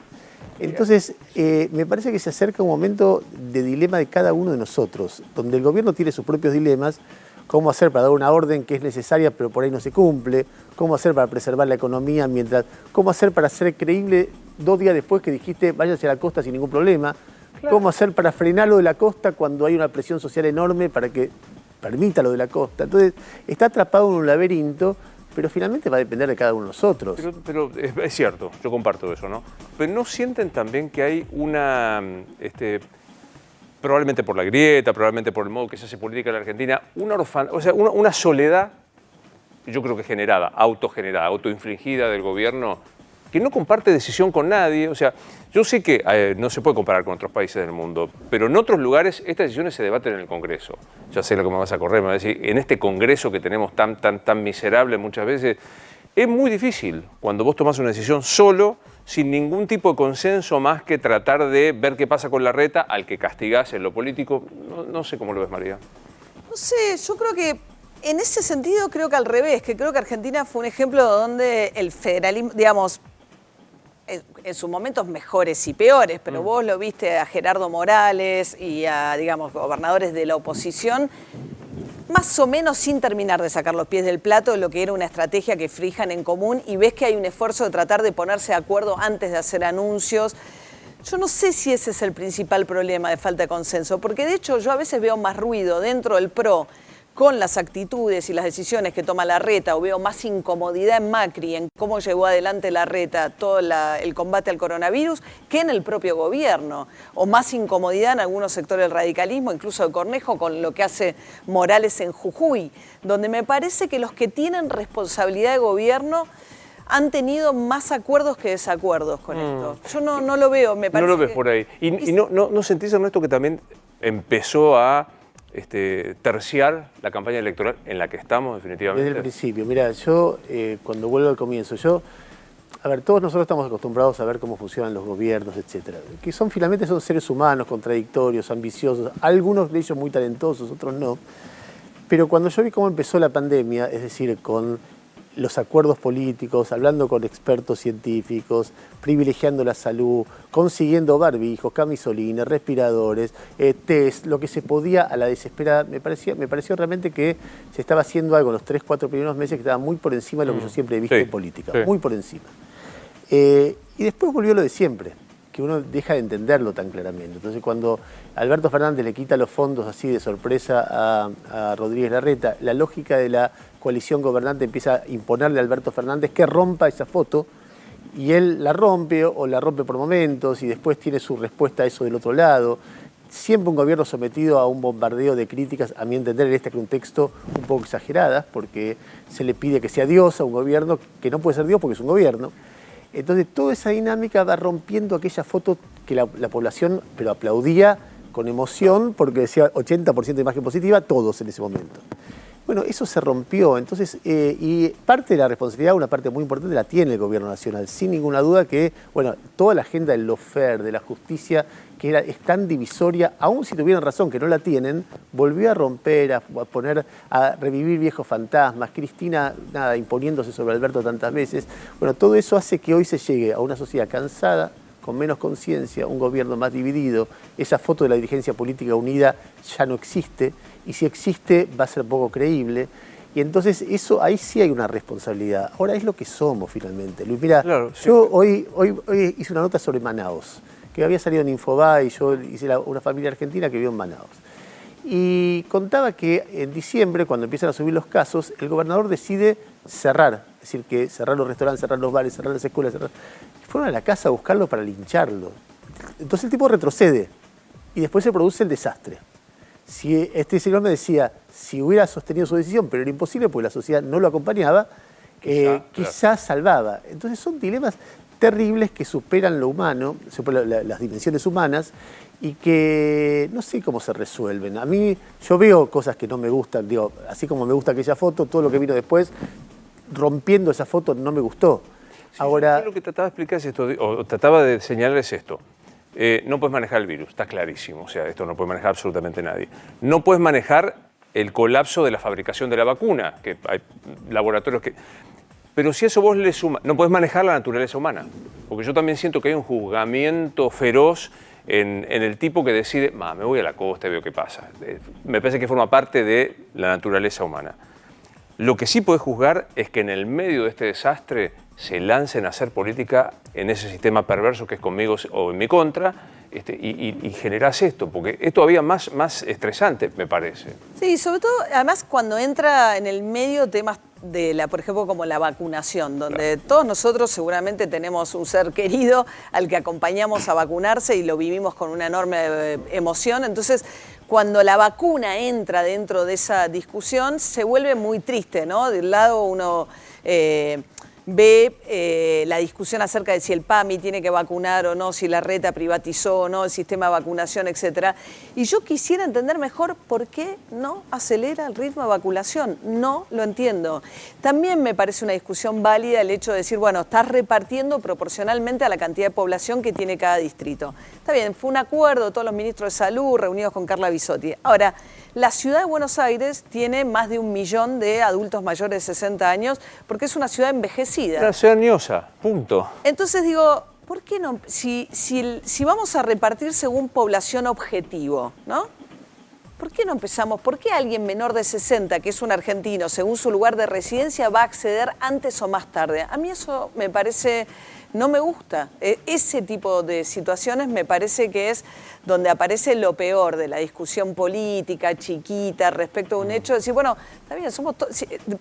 Entonces, me parece que se acerca un momento de dilema de cada uno de nosotros, donde el gobierno tiene sus propios dilemas, cómo hacer para dar una orden que es necesaria pero por ahí no se cumple, cómo hacer para preservar la economía, cómo hacer para ser creíble 2 días después que dijiste váyanse a la costa sin ningún problema, cómo hacer para frenar lo de la costa cuando hay una presión social enorme para que permita lo de la costa. Entonces, está atrapado en un laberinto, pero finalmente va a depender de cada uno de nosotros. Pero es cierto, yo comparto eso, ¿no? Pero ¿no sienten también que hay una, probablemente por la grieta, probablemente por el modo que se hace política en la Argentina, una soledad, yo creo que generada, autogenerada, autoinfligida del gobierno, que no comparte decisión con nadie? O sea, yo sé que no se puede comparar con otros países del mundo, pero en otros lugares estas decisiones se debaten en el Congreso. Ya sé lo que me vas a correr, me vas a decir, en este Congreso que tenemos tan miserable muchas veces, es muy difícil cuando vos tomás una decisión solo, sin ningún tipo de consenso más que tratar de ver qué pasa con la reta al que castigás en lo político. No sé cómo lo ves, María. No sé, yo creo que en ese sentido creo que al revés, que creo que Argentina fue un ejemplo donde el federalismo, digamos, en sus momentos mejores y peores, pero vos lo viste a Gerardo Morales y a, digamos, gobernadores de la oposición, más o menos sin terminar de sacar los pies del plato de lo que era una estrategia que fijan en común, y ves que hay un esfuerzo de tratar de ponerse de acuerdo antes de hacer anuncios. Yo no sé si ese es el principal problema de falta de consenso, porque de hecho yo a veces veo más ruido dentro del PRO con las actitudes y las decisiones que toma Larreta, o veo más incomodidad en Macri en cómo llevó adelante Larreta todo el combate al coronavirus, que en el propio gobierno, o más incomodidad en algunos sectores del radicalismo, incluso de Cornejo, con lo que hace Morales en Jujuy, donde me parece que los que tienen responsabilidad de gobierno han tenido más acuerdos que desacuerdos con esto. Yo no lo veo, me parece. No lo ves por ahí. ¿Y no sentís, Ernesto, que también empezó a terciar la campaña electoral en la que estamos definitivamente? Desde el principio, mira, yo cuando vuelvo al comienzo, a ver, todos nosotros estamos acostumbrados a ver cómo funcionan los gobiernos, etcétera, que finalmente son seres humanos, contradictorios, ambiciosos, algunos de ellos muy talentosos, otros no. Pero cuando yo vi cómo empezó la pandemia, es decir, con los acuerdos políticos, hablando con expertos científicos, privilegiando la salud, consiguiendo barbijos, camisolines, respiradores, test, lo que se podía a la desesperada, me pareció realmente que se estaba haciendo algo en los 3-4 primeros meses que estaba muy por encima de lo que yo siempre he visto en política, muy por encima. Y después volvió lo de siempre, que uno deja de entenderlo tan claramente. Entonces cuando Alberto Fernández le quita los fondos así de sorpresa a Rodríguez Larreta, la lógica de la coalición gobernante empieza a imponerle a Alberto Fernández que rompa esa foto, y él la rompe o la rompe por momentos y después tiene su respuesta a eso del otro lado. Siempre un gobierno sometido a un bombardeo de críticas, a mi entender en este contexto un poco exageradas, porque se le pide que sea Dios a un gobierno que no puede ser Dios porque es un gobierno. Entonces toda esa dinámica va rompiendo aquella foto que la población pero aplaudía con emoción porque decía 80% de imagen positiva, todos en ese momento. Bueno, eso se rompió, entonces, y parte de la responsabilidad, una parte muy importante, la tiene el gobierno nacional, sin ninguna duda que, bueno, toda la agenda del lawfare, de la justicia, que es tan divisoria, aun si tuvieran razón que no la tienen, volvió a romper, a revivir viejos fantasmas, Cristina, nada, imponiéndose sobre Alberto tantas veces. Bueno, todo eso hace que hoy se llegue a una sociedad cansada, con menos conciencia, un gobierno más dividido. Esa foto de la dirigencia política unida ya no existe, y si existe va a ser poco creíble. Y entonces eso, ahí sí hay una responsabilidad. Ahora es lo que somos finalmente. Luis, mira, claro, yo hoy hice una nota sobre Manaos, que había salido en Infobae, y yo hice una familia argentina que vivió en Manaos. Y contaba que en diciembre, cuando empiezan a subir los casos, el gobernador decide cerrar, es decir, que cerrar los restaurantes, cerrar los bares, cerrar las escuelas, fueron a la casa a buscarlo para lincharlo. Entonces el tipo retrocede y después se produce el desastre. Si este señor me decía, si hubiera sostenido su decisión, pero era imposible porque la sociedad no lo acompañaba, quizás salvaba. Entonces son dilemas terribles que superan lo humano, superan las dimensiones humanas, y que no sé cómo se resuelven. A mí, yo veo cosas que no me gustan, digo, así como me gusta aquella foto, todo lo que vino después, rompiendo esa foto no me gustó. Sí, ahora, yo lo que trataba de explicar es esto, o trataba de señalar es esto. No puedes manejar el virus, está clarísimo, o sea, esto no puede manejar absolutamente nadie. No puedes manejar el colapso de la fabricación de la vacuna, que hay laboratorios que... Pero si eso vos le sumas, no puedes manejar la naturaleza humana, porque yo también siento que hay un juzgamiento feroz en el tipo que decide, me voy a la costa y veo qué pasa. Me parece que forma parte de la naturaleza humana. Lo que sí podés juzgar es que en el medio de este desastre se lancen a hacer política en ese sistema perverso que es conmigo o en mi contra, y generás esto, porque es todavía más estresante, me parece. Sí, sobre todo, además, cuando entra en el medio temas de por ejemplo, como la vacunación, donde todos nosotros seguramente tenemos un ser querido al que acompañamos a vacunarse y lo vivimos con una enorme emoción. Entonces, cuando la vacuna entra dentro de esa discusión, se vuelve muy triste, ¿no? De un lado uno ve la discusión acerca de si el PAMI tiene que vacunar o no, si Larreta privatizó o no el sistema de vacunación, etc. Y yo quisiera entender mejor por qué no acelera el ritmo de vacunación. No lo entiendo. También me parece una discusión válida el hecho de decir, bueno, estás repartiendo proporcionalmente a la cantidad de población que tiene cada distrito. Está bien, fue un acuerdo de todos los ministros de salud reunidos con Carla Bisotti. Ahora, la ciudad de Buenos Aires tiene más de 1 millón de adultos mayores de 60 años porque es una ciudad envejecida. Una ciudad ñosa, punto. Entonces digo, ¿por qué no? Si vamos a repartir según población objetivo, ¿no? ¿Por qué no empezamos? ¿Por qué alguien menor de 60, que es un argentino, según su lugar de residencia, va a acceder antes o más tarde? A mí eso me parece... No me gusta. Ese tipo de situaciones me parece que es donde aparece lo peor de la discusión política, chiquita, respecto a un hecho. Decir, bueno, está bien,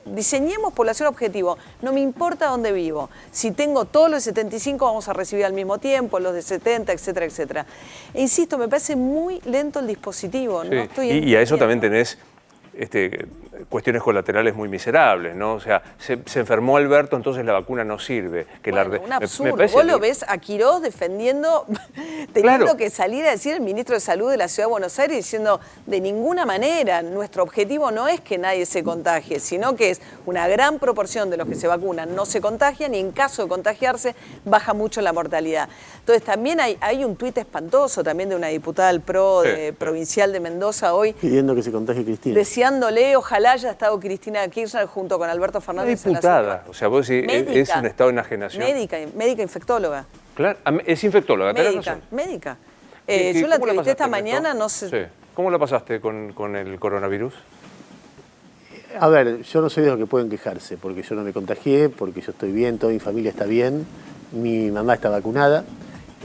diseñemos población objetivo. No me importa dónde vivo. Si tengo todos los de 75, vamos a recibir al mismo tiempo, los de 70, etcétera, etcétera. E insisto, me parece muy lento el dispositivo. Sí. No estoy y a eso también tenés cuestiones colaterales muy miserables, ¿no? O sea, se enfermó Alberto, entonces la vacuna no sirve. Que bueno, un absurdo. Vos lo ves a Quirós defendiendo, teniendo que salir a decir el ministro de Salud de la Ciudad de Buenos Aires diciendo de ninguna manera, nuestro objetivo no es que nadie se contagie, sino que es una gran proporción de los que se vacunan no se contagian y en caso de contagiarse baja mucho la mortalidad. Entonces también hay un tuit espantoso también de una diputada del PRO provincial de Mendoza hoy. Pidiendo que se contagie Cristina. Deseándole, ojalá haya estado Cristina Kirchner junto con Alberto Fernández. Una diputada, o sea, vos decís, es un estado de enajenación. Médica infectóloga. Claro, es infectóloga, tenés razón. Médica. Yo la entrevisté esta mañana, no sé. Sí. ¿Cómo la pasaste con el coronavirus? A ver, yo no soy de los que pueden quejarse, porque yo no me contagié, porque yo estoy bien, toda mi familia está bien, mi mamá está vacunada,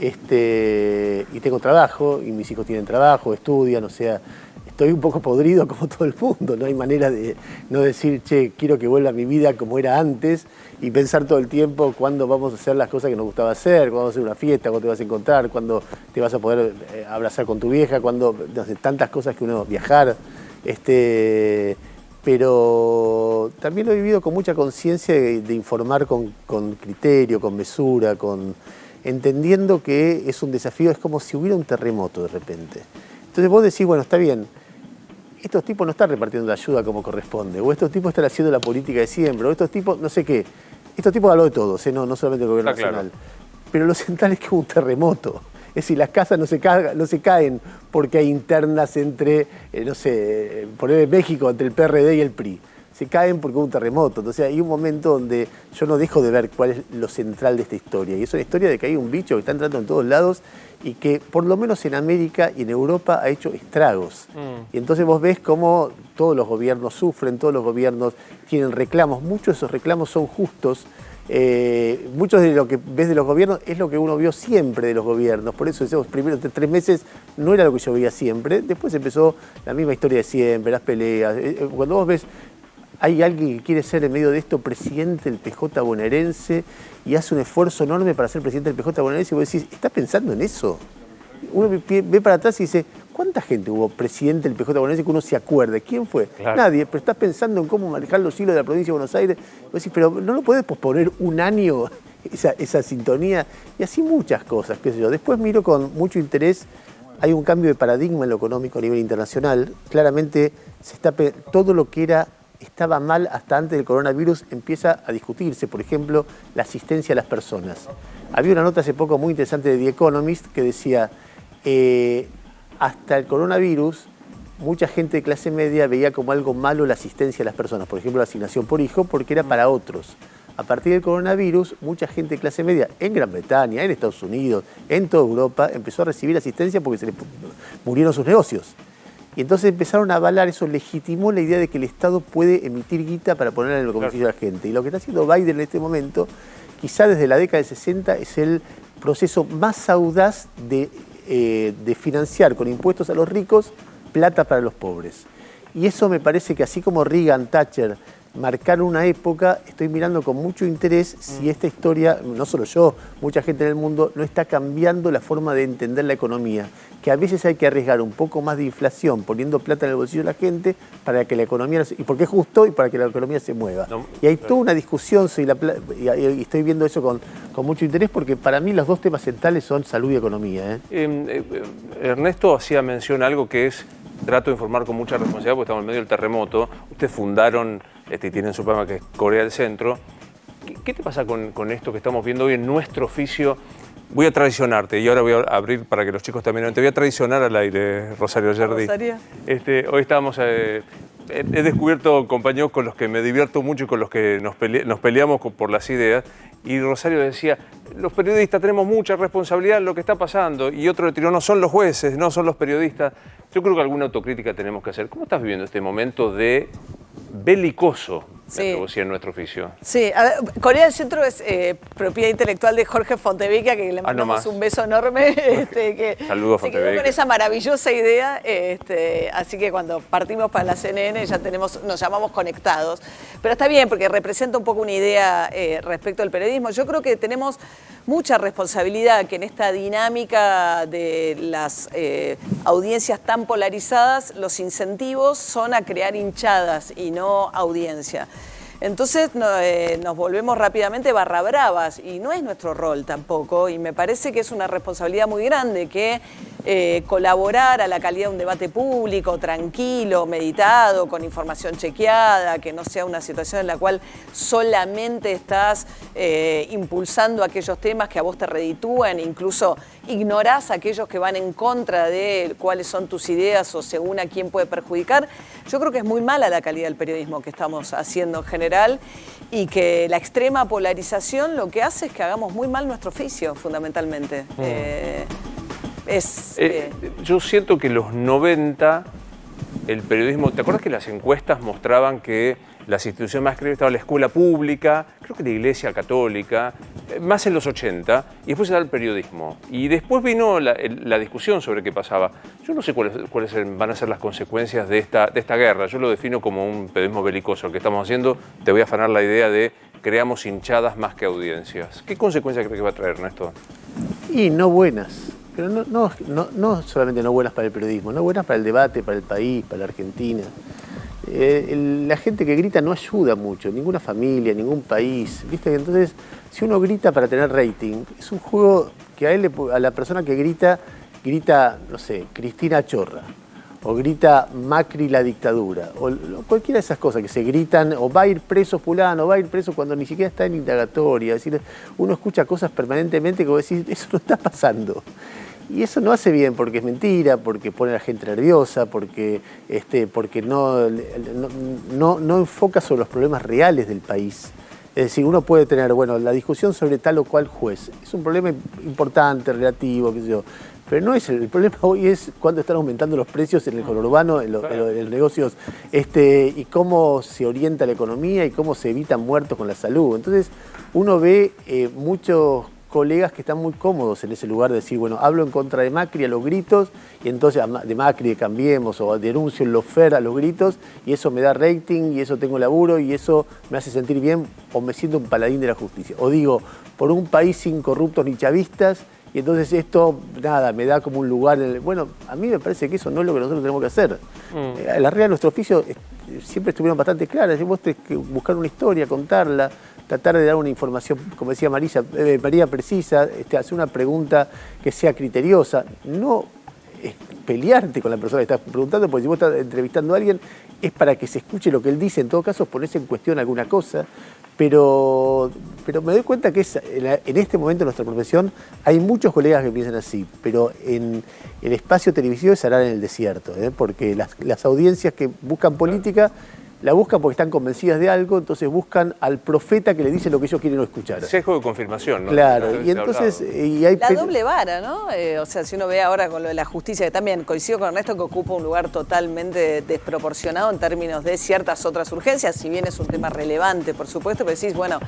y tengo trabajo, y mis hijos tienen trabajo, estudian, o sea, estoy un poco podrido como todo el mundo, no hay manera de no decir, che, quiero que vuelva mi vida como era antes, y pensar todo el tiempo cuándo vamos a hacer las cosas que nos gustaba hacer, cuándo vamos a hacer una fiesta, cuándo te vas a encontrar, cuándo te vas a poder abrazar con tu vieja, cuándo, no sé, tantas cosas que uno viajar, pero también lo he vivido con mucha conciencia de informar con criterio, con mesura, entendiendo que es un desafío, es como si hubiera un terremoto de repente. Entonces vos decís, bueno, está bien, estos tipos no están repartiendo la ayuda como corresponde, o estos tipos están haciendo la política de siempre, o estos tipos, no sé qué. Estos tipos habló de todos, no solamente del gobierno nacional. Claro. Pero lo central es que hubo un terremoto. Es decir, las casas no se caen porque hay internas entre, no sé, poner México, entre el PRD y el PRI. Se caen porque hubo un terremoto. Entonces hay un momento donde yo no dejo de ver cuál es lo central de esta historia. Y es una historia de que hay un bicho que está entrando en todos lados y que por lo menos en América y en Europa ha hecho estragos. Y entonces vos ves cómo todos los gobiernos sufren, todos los gobiernos tienen reclamos. Muchos de esos reclamos son justos. Muchos de lo que ves de los gobiernos es lo que uno vio siempre de los gobiernos, por eso decimos, primeros 3 meses no era lo que yo veía siempre, después empezó la misma historia de siempre, las peleas. Cuando vos ves, hay alguien que quiere ser en medio de esto presidente del PJ bonaerense y hace un esfuerzo enorme para ser presidente del PJ bonaerense y vos decís, ¿estás pensando en eso? Uno ve para atrás y dice, ¿cuánta gente hubo presidente del PJ bonaerense que uno se acuerde? ¿Quién fue? Claro. Nadie, pero estás pensando en cómo manejar los hilos de la provincia de Buenos Aires. Vos decís, pero ¿no lo podés posponer un año esa sintonía? Y así muchas cosas, qué sé yo. Después miro con mucho interés, hay un cambio de paradigma en lo económico a nivel internacional. Claramente todo lo que estaba mal hasta antes del coronavirus empieza a discutirse. Por ejemplo, la asistencia a las personas. Había una nota hace poco muy interesante de The Economist que decía, hasta el coronavirus, mucha gente de clase media veía como algo malo la asistencia a las personas, por ejemplo, la asignación por hijo, porque era para otros. A partir del coronavirus, mucha gente de clase media en Gran Bretaña, en Estados Unidos, en toda Europa, empezó a recibir asistencia porque se les murieron sus negocios. Y entonces empezaron a avalar, eso legitimó la idea de que el Estado puede emitir guita para ponerla en el bolsillo de la gente. Y lo que está haciendo Biden en este momento, quizá desde la década de 60, es el proceso más audaz de financiar con impuestos a los ricos plata para los pobres. Y eso me parece que así como Reagan, Thatcher marcaron una época, estoy mirando con mucho interés si esta historia, no solo yo, mucha gente en el mundo, no está cambiando la forma de entender la economía, que a veces hay que arriesgar un poco más de inflación poniendo plata en el bolsillo de la gente para que la economía, y porque es justo y para que la economía se mueva. Y hay toda una discusión y estoy viendo eso con mucho interés porque para mí los dos temas centrales son salud y economía. Ernesto hacía mención a algo que es, trato de informar con mucha responsabilidad porque estamos en medio del terremoto. Ustedes fundaron y tienen su programa que es Corea del Centro. ¿Qué te pasa con esto que estamos viendo hoy en nuestro oficio? Voy a traicionarte y ahora voy a abrir para que los chicos también... Te voy a traicionar al aire, Rosario Yerdi. Hoy estábamos... he descubierto compañeros con los que me divierto mucho y con los que nos peleamos por las ideas. Y Rosario decía, los periodistas tenemos mucha responsabilidad en lo que está pasando. Y otro le tiró, no son los jueces, no son los periodistas. Yo creo que alguna autocrítica tenemos que hacer. ¿Cómo estás viviendo este momento de belicoso, en nuestro oficio? Sí, a ver, Corea del Centro es propiedad intelectual de Jorge Fontevecchia, que le mandamos un beso enorme. Saludos, Fontevecchia. Se quedó con esa maravillosa idea, así que cuando partimos para la CNN ya nos llamamos conectados. Pero está bien, porque representa un poco una idea respecto al periodismo. Yo creo que tenemos mucha responsabilidad que en esta dinámica de las audiencias tan polarizadas, los incentivos son a crear hinchadas y no audiencia. Entonces nos volvemos rápidamente barra bravas y no es nuestro rol tampoco, y me parece que es una responsabilidad muy grande que colaborar a la calidad de un debate público, tranquilo, meditado, con información chequeada, que no sea una situación en la cual solamente estás impulsando aquellos temas que a vos te reditúan, incluso ignorás a aquellos que van en contra de cuáles son tus ideas o según a quién puede perjudicar. Yo creo que es muy mala la calidad del periodismo que estamos haciendo en general y que la extrema polarización lo que hace es que hagamos muy mal nuestro oficio, fundamentalmente. Yo siento que en los 90 el periodismo, ¿te acuerdas que las encuestas mostraban que las instituciones más creíbles estaban la escuela pública, creo que la iglesia católica, más en los 80, y después era el periodismo? Y después vino la discusión sobre qué pasaba. Yo no sé cuáles van a ser las consecuencias de esta guerra. Yo lo defino como un periodismo belicoso. El que estamos haciendo, te voy a afanar la idea de creamos hinchadas más que audiencias. ¿Qué consecuencias crees que va a traer, Ernesto? Y no buenas. Pero no solamente no buenas para el periodismo, no buenas para el debate, para el país, para la Argentina. La gente que grita no ayuda mucho, ninguna familia, ningún país. ¿Viste? Entonces, si uno grita para tener rating, es un juego que a la persona que grita, no sé, Cristina Chorra, o grita Macri la dictadura, o cualquiera de esas cosas que se gritan, o va a ir preso fulano, o va a ir preso cuando ni siquiera está en indagatoria. Es decir, uno escucha cosas permanentemente que vos decís, eso no está pasando. Y eso no hace bien porque es mentira, porque pone a la gente nerviosa, porque no enfoca sobre los problemas reales del país. Es decir, uno puede tener, bueno, la discusión sobre tal o cual juez. Es un problema importante, relativo, qué sé yo. Pero no es el problema hoy es cuándo están aumentando los precios en el conurbano, en los negocios, y cómo se orienta la economía y cómo se evitan muertos con la salud. Entonces, uno ve muchos colegas que están muy cómodos en ese lugar de decir, bueno, hablo en contra de Macri a los gritos, y entonces de Macri, de Cambiemos, o denuncio el lofer a los gritos, y eso me da rating, y eso tengo laburo, y eso me hace sentir bien, o me siento un paladín de la justicia. O digo, por un país sin corruptos ni chavistas, y entonces esto, nada, me da como un lugar Bueno, a mí me parece que eso no es lo que nosotros tenemos que hacer. Las reglas de nuestro oficio siempre estuvieron bastante claras. Vos tenés que buscar una historia, contarla, tratar de dar una información, como decía María, precisa, hacer una pregunta que sea criteriosa, no pelearte con la persona que estás preguntando, porque si vos estás entrevistando a alguien es para que se escuche lo que él dice, en todo caso ponerse en cuestión alguna cosa, pero me doy cuenta que en este momento en nuestra profesión hay muchos colegas que piensan así, pero en el espacio televisivo se hará en el desierto, porque las audiencias que buscan política la buscan porque están convencidas de algo, entonces buscan al profeta que le dice lo que ellos quieren escuchar. Sesgo de confirmación, ¿no? Claro, y entonces... hay la doble vara, ¿no? O sea, si uno ve ahora con lo de la justicia, que también coincido con Ernesto que ocupa un lugar totalmente desproporcionado en términos de ciertas otras urgencias, si bien es un tema relevante, por supuesto, pero decís, bueno,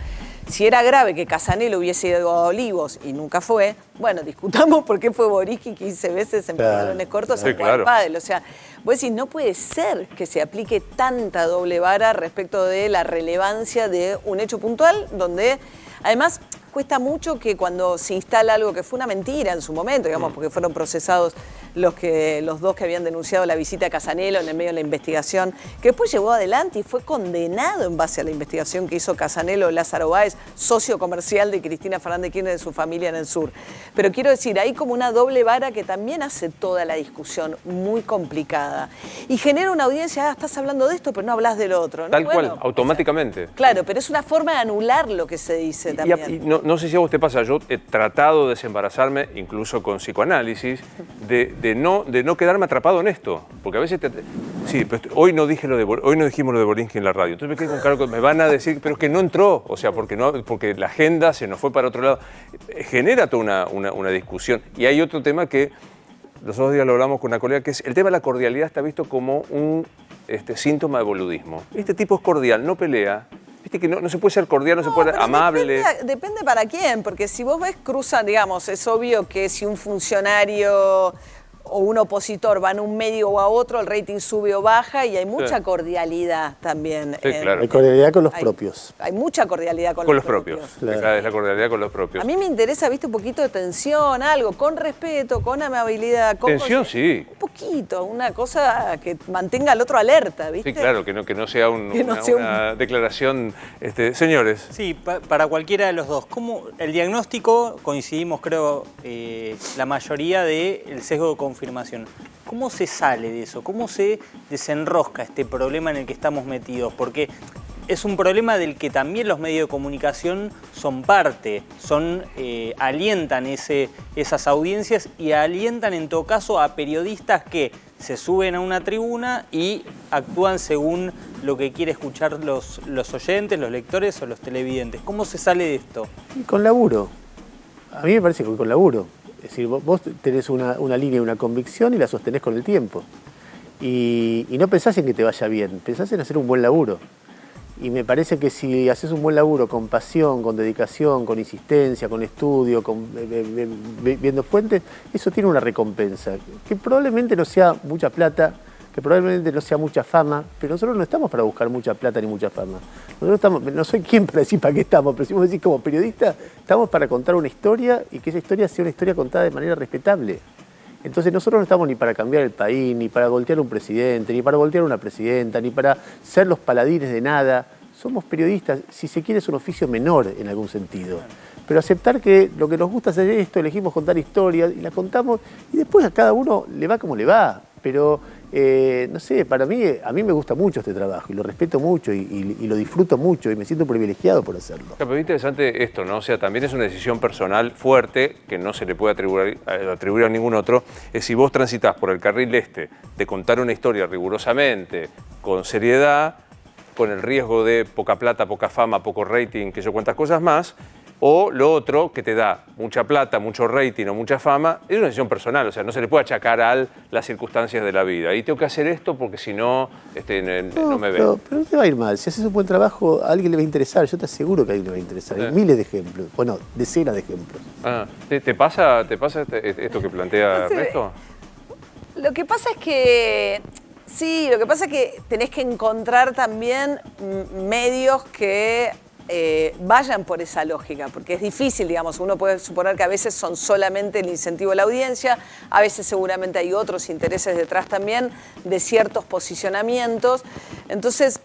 si era grave que Casanelo hubiese ido a Olivos y nunca fue, bueno, discutamos por qué fue Boriski 15 veces en pantalones cortos a jugar pádel. O sea, vos decís, no puede ser que se aplique tanta doble vara respecto de la relevancia de un hecho puntual, donde además cuesta mucho que cuando se instala algo que fue una mentira en su momento, digamos, porque fueron procesados los dos que habían denunciado la visita a Casanelo en el medio de la investigación, que después llevó adelante y fue condenado en base a la investigación que hizo Casanelo, Lázaro Báez, socio comercial de Cristina Fernández de Kirchner de su familia en el sur. Pero quiero decir, hay como una doble vara que también hace toda la discusión muy complicada. Y genera una audiencia, estás hablando de esto, pero no hablas del otro, ¿no? Tal cual, automáticamente. O sea, claro, pero es una forma de anular lo que se dice también. Y no sé si a vos te pasa, yo he tratado de desembarazarme, incluso con psicoanálisis, de no quedarme atrapado en esto, porque a veces sí, pero hoy no dijimos lo de Borinsky en la radio, entonces me quedé con claro que me van a decir, pero que no entró, o sea, porque la agenda se nos fue para otro lado. Genera toda una discusión. Y hay otro tema que los otros días lo hablamos con una colega, que es el tema de la cordialidad está visto como un síntoma de boludismo. Este tipo es cordial, no pelea. Viste que no se puede ser cordial, no se puede ser amable. Depende para quién, porque si vos ves cruzan, digamos, es obvio que si un funcionario o un opositor van a un medio o a otro, el rating sube o baja y hay mucha cordialidad también. Sí, claro. Hay cordialidad con los propios. Hay mucha cordialidad con los propios. Claro. Es la cordialidad con los propios. A mí me interesa, viste, un poquito de tensión, algo, con respeto, con amabilidad. Tensión, sí. Un poquito, una cosa que mantenga al otro alerta, ¿viste? Sí, claro, que no sea, una declaración. Señores. Sí, para cualquiera de los dos. ¿Cómo el diagnóstico, coincidimos creo la mayoría del sesgo de confirmación? ¿Cómo se sale de eso? ¿Cómo se desenrosca este problema en el que estamos metidos? Porque es un problema del que también los medios de comunicación son parte, alientan esas audiencias y alientan en todo caso a periodistas que se suben a una tribuna y actúan según lo que quiere escuchar los oyentes, los lectores o los televidentes. ¿Cómo se sale de esto? Y con laburo. A mí me parece que con laburo. Es decir, vos tenés una línea, una convicción y la sostenés con el tiempo. Y no pensás en que te vaya bien, pensás en hacer un buen laburo. Y me parece que si haces un buen laburo con pasión, con dedicación, con insistencia, con estudio, viendo fuentes, eso tiene una recompensa. Que probablemente no sea mucha plata, que probablemente no sea mucha fama, pero nosotros no estamos para buscar mucha plata ni mucha fama. No soy quien para decir para qué estamos, pero si vos decís como periodista, estamos para contar una historia y que esa historia sea una historia contada de manera respetable. Entonces nosotros no estamos ni para cambiar el país, ni para voltear un presidente, ni para voltear una presidenta, ni para ser los paladines de nada. Somos periodistas, si se quiere es un oficio menor en algún sentido. Pero aceptar que lo que nos gusta hacer es esto, elegimos contar historias y las contamos y después a cada uno le va como le va. Pero, no sé, a mí me gusta mucho este trabajo y lo respeto mucho y lo disfruto mucho y me siento privilegiado por hacerlo. Pero es interesante esto, ¿no? O sea, también es una decisión personal fuerte que no se le puede atribuir a ningún otro. Es si vos transitas por el carril de contar una historia rigurosamente, con seriedad, con el riesgo de poca plata, poca fama, poco rating, que yo cuantas cosas más, o lo otro que te da mucha plata, mucho rating o mucha fama, es una decisión personal, o sea, no se le puede achacar a las circunstancias de la vida. Y tengo que hacer esto porque si no, no me ven. Pero no te va a ir mal, si haces un buen trabajo a alguien le va a interesar, yo te aseguro que a alguien le va a interesar. Hay miles de ejemplos, bueno, decenas de ejemplos. ¿Te pasa esto que plantea Ernesto? Lo que pasa es que... Sí, lo que pasa es que tenés que encontrar también medios que vayan por esa lógica, porque es difícil, digamos, uno puede suponer que a veces son solamente el incentivo de la audiencia, a veces seguramente hay otros intereses detrás también de ciertos posicionamientos. Entonces,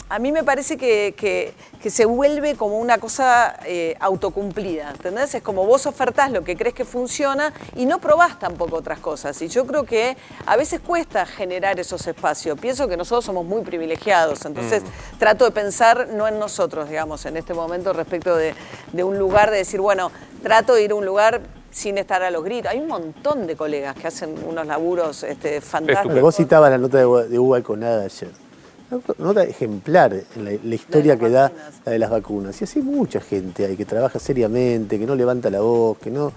a mí me parece que se vuelve como una cosa autocumplida, ¿entendés? Es como vos ofertás lo que crees que funciona y no probás tampoco otras cosas. Y yo creo que a veces cuesta generar esos espacios. Pienso que nosotros somos muy privilegiados, entonces trato de pensar no en nosotros, digamos, en este momento respecto de un lugar, de decir, bueno, trato de ir a un lugar sin estar a los gritos. Hay un montón de colegas que hacen unos laburos fantásticos. Vos citabas la nota de Hugo Alconada ayer. Una nota ejemplar en la historia que da la de las vacunas. Y así mucha gente hay que trabaja seriamente, que no levanta la voz, que no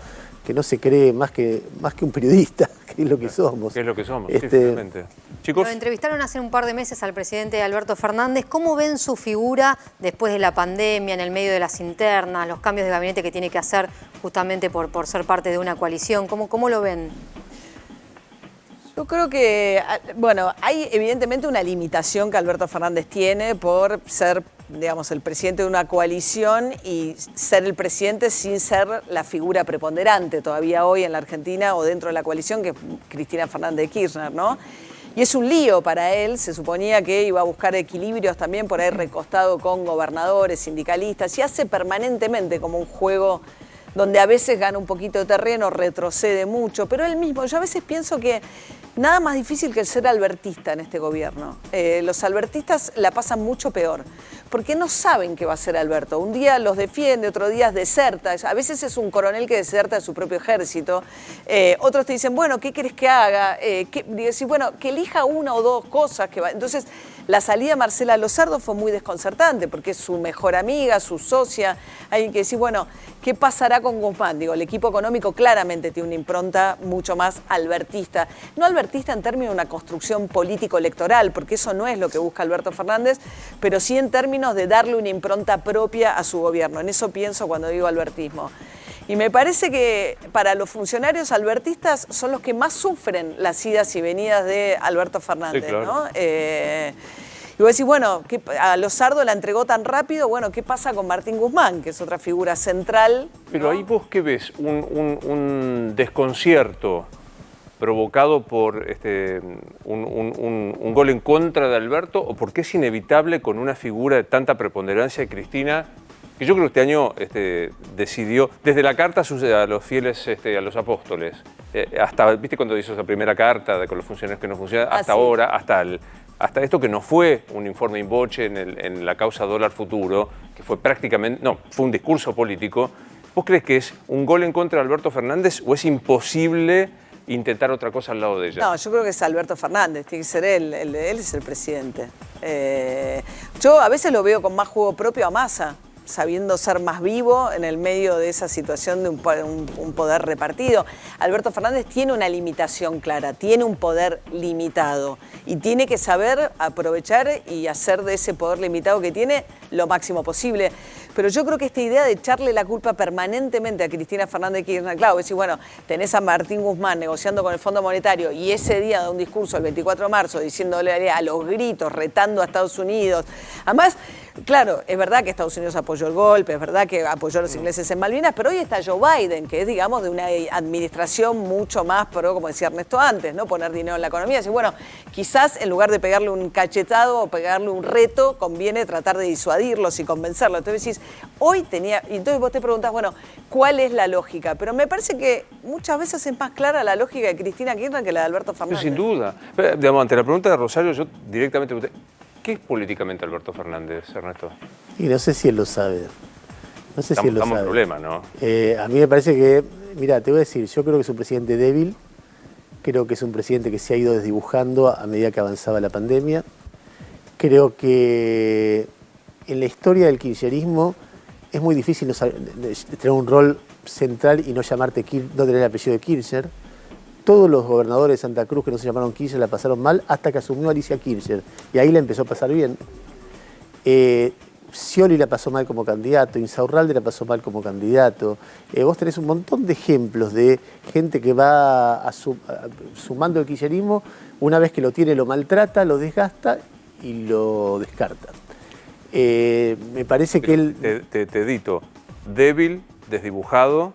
se cree más que un periodista, que es lo que somos. Que es lo que somos, sí, finalmente. Chicos. Lo entrevistaron hace un par de meses al presidente Alberto Fernández. ¿Cómo ven su figura después de la pandemia, en el medio de las internas, los cambios de gabinete que tiene que hacer justamente por ser parte de una coalición? ¿Cómo lo ven? Yo creo que, bueno, hay evidentemente una limitación que Alberto Fernández tiene por ser, digamos, el presidente de una coalición y ser el presidente sin ser la figura preponderante todavía hoy en la Argentina o dentro de la coalición, que es Cristina Fernández de Kirchner, ¿no? Y es un lío para él, se suponía que iba a buscar equilibrios también por ahí recostado con gobernadores, sindicalistas, y hace permanentemente como un juego donde a veces gana un poquito de terreno, retrocede mucho, pero él mismo, yo a veces pienso que nada más difícil que el ser albertista en este gobierno. Los albertistas la pasan mucho peor, porque no saben qué va a hacer Alberto. Un día los defiende, otro día deserta. A veces es un coronel que deserta de su propio ejército. Otros te dicen, bueno, ¿qué querés que haga? Bueno, que elija una o dos cosas. Entonces, la salida de Marcela Lozardo fue muy desconcertante, porque es su mejor amiga, su socia. Alguien que dice, bueno, ¿qué pasará con Guzmán? Digo, el equipo económico claramente tiene una impronta mucho más albertista. No albertista en términos de una construcción político-electoral, porque eso no es lo que busca Alberto Fernández, pero sí en términos de darle una impronta propia a su gobierno. En eso pienso cuando digo albertismo. Y me parece que para los funcionarios albertistas son los que más sufren las idas y venidas de Alberto Fernández, Sí, claro. ¿no? Y vos decís, bueno, a Lozardo la entregó tan rápido, bueno, ¿qué pasa con Martín Guzmán, que es otra figura central? Pero ¿no? ahí vos, ¿qué ves? Un desconcierto provocado por un gol en contra de Alberto, o porque es inevitable con una figura de tanta preponderancia de Cristina, que yo creo que este año decidió, desde la carta a los fieles, a los apóstoles, hasta, ¿viste cuando hizo esa primera carta con los funcionarios que no funcionan? Hasta sí. ahora, hasta esto que no fue un informe in voce en la causa dólar futuro, que fue prácticamente, no, fue un discurso político. ¿Vos crees que es un gol en contra de Alberto Fernández o es imposible intentar otra cosa al lado de ella? No, yo creo que es Alberto Fernández, tiene que ser él es el presidente. Yo a veces lo veo con más juego propio a Massa, sabiendo ser más vivo en el medio de esa situación de un poder repartido. Alberto Fernández tiene una limitación clara, tiene un poder limitado y tiene que saber aprovechar y hacer de ese poder limitado que tiene lo máximo posible. Pero yo creo que esta idea de echarle la culpa permanentemente a Cristina Fernández de Kirchner, claro, decir, bueno, tenés a Martín Guzmán negociando con el Fondo Monetario y ese día da un discurso el 24 de marzo diciéndole a los gritos, retando a Estados Unidos. Además, claro, es verdad que Estados Unidos apoyó el golpe, es verdad que apoyó a los ingleses en Malvinas, pero hoy está Joe Biden, que es, digamos, de una administración mucho más pro, como decía Ernesto antes, ¿no? Poner dinero en la economía. Así, bueno, quizás en lugar de pegarle un cachetado o pegarle un reto, conviene tratar de disuadirlos y convencerlos. Entonces decís, hoy tenía... Y entonces vos te preguntás, bueno, ¿cuál es la lógica? Pero me parece que muchas veces es más clara la lógica de Cristina Kirchner que la de Alberto Fernández. Sin duda. Pero, digamos, ante la pregunta de Rosario, yo directamente pregunté, ¿qué es políticamente Alberto Fernández, Ernesto? Y no sé si él lo sabe. No sé si él lo Estamos en sabe. problema, ¿no? A mí me parece que, mira, te voy a decir, yo creo que es un presidente débil, creo que es un presidente que se ha ido desdibujando a medida que avanzaba la pandemia. Creo que en la historia del kirchnerismo es muy difícil tener un rol central y no llamarte, no tener el apellido de Kirchner. Todos los gobernadores de Santa Cruz que no se llamaron Kirchner la pasaron mal hasta que asumió Alicia Kirchner. Y ahí la empezó a pasar bien. Scioli la pasó mal como candidato, Insaurralde la pasó mal como candidato. Vos tenés un montón de ejemplos de gente que va sumando el kirchnerismo, una vez que lo tiene lo maltrata, lo desgasta y lo descarta. Me parece que él... Te edito, débil, desdibujado.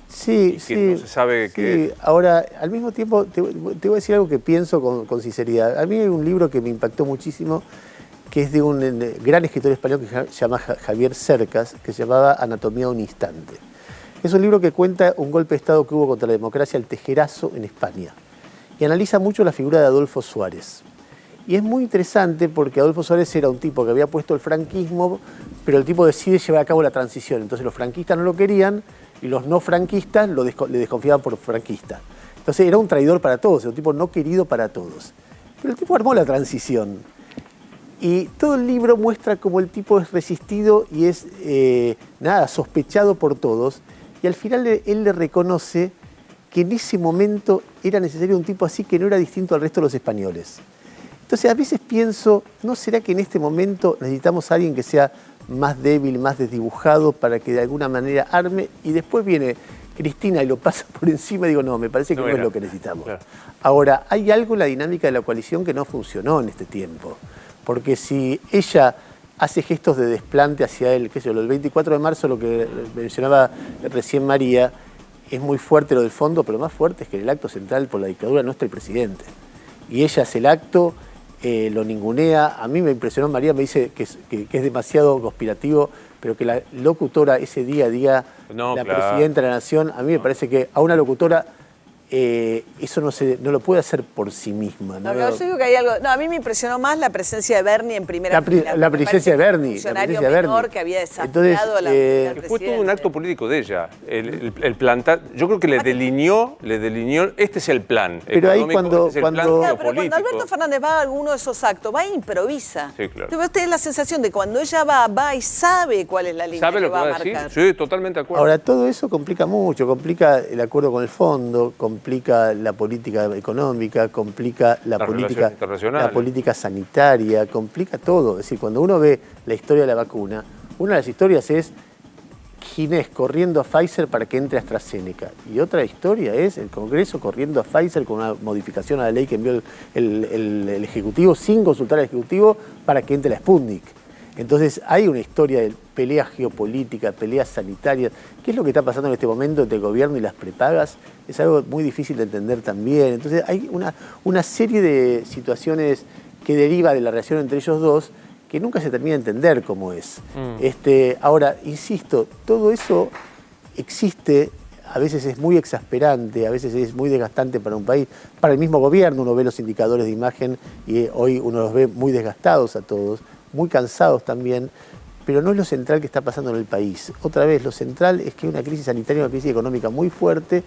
Sí, y que no se sabe qué... Ahora, al mismo tiempo, te voy a decir algo que pienso con sinceridad. A mí hay un libro que me impactó muchísimo, que es de un gran escritor español que se llama Javier Cercas, que se llamaba Anatomía de un instante. Es un libro que cuenta un golpe de Estado que hubo contra la democracia, el Tejerazo, en España. Y analiza mucho la figura de Adolfo Suárez. Y es muy interesante porque Adolfo Suárez era un tipo que había puesto el franquismo, pero el tipo decide llevar a cabo la transición. Entonces los franquistas no lo querían y los no franquistas le desconfiaban por franquista. Entonces era un traidor para todos, un tipo no querido para todos. Pero el tipo armó la transición. Y todo el libro muestra cómo el tipo es resistido y es, sospechado por todos. Y al final él le reconoce que en ese momento era necesario un tipo así que no era distinto al resto de los españoles. Entonces a veces pienso, ¿no será que en este momento necesitamos a alguien que sea más débil, más desdibujado para que de alguna manera arme? Y después viene Cristina y lo pasa por encima y digo, no, me parece que no es lo que necesitamos. Claro. Ahora, hay algo en la dinámica de la coalición que no funcionó en este tiempo. Porque si ella hace gestos de desplante hacia él, qué sé yo, el 24 de marzo, lo que mencionaba recién María, es muy fuerte lo del fondo, pero lo más fuerte es que en el acto central por la dictadura no está el presidente. Y ella hace el acto, lo ningunea. A mí me impresionó, María me dice que es demasiado conspirativo, pero que la locutora ese día diga presidenta de la nación, a mí me parece que a una locutora eso no lo puede hacer por sí misma. ¿No? Yo digo que hay algo. No, a mí me impresionó más la presencia de Bernie en primera fila. La presencia de Bernie. Un funcionario menor que había desafiado a la fue todo un acto político de ella. El plantar. Yo creo que le delineó. Este es el plan. Pero ahí cuando Alberto Fernández va a alguno de esos actos, va e improvisa. Sí, claro. Entonces, tenés la sensación de cuando ella va y sabe cuál es la línea que va a marcar. Sí, totalmente de acuerdo. Ahora, todo eso complica mucho. Complica el acuerdo con el fondo, complica la política económica, complica la política sanitaria, complica todo. Es decir, cuando uno ve la historia de la vacuna, una de las historias es Ginés corriendo a Pfizer para que entre AstraZeneca. Y otra historia es el Congreso corriendo a Pfizer con una modificación a la ley que envió el Ejecutivo, sin consultar al Ejecutivo, para que entre la Sputnik. Entonces hay una historia de peleas geopolíticas, peleas sanitarias. ¿Qué es lo que está pasando en este momento entre el gobierno y las prepagas? Es algo muy difícil de entender también. Entonces hay una serie de situaciones que deriva de la relación entre ellos dos que nunca se termina de entender cómo es. Ahora, insisto, todo eso existe, a veces es muy exasperante, a veces es muy desgastante para un país, para el mismo gobierno. Uno ve los indicadores de imagen y hoy uno los ve muy desgastados a todos, muy cansados también, pero no es lo central que está pasando en el país. Otra vez, lo central es que hay una crisis sanitaria, una crisis económica muy fuerte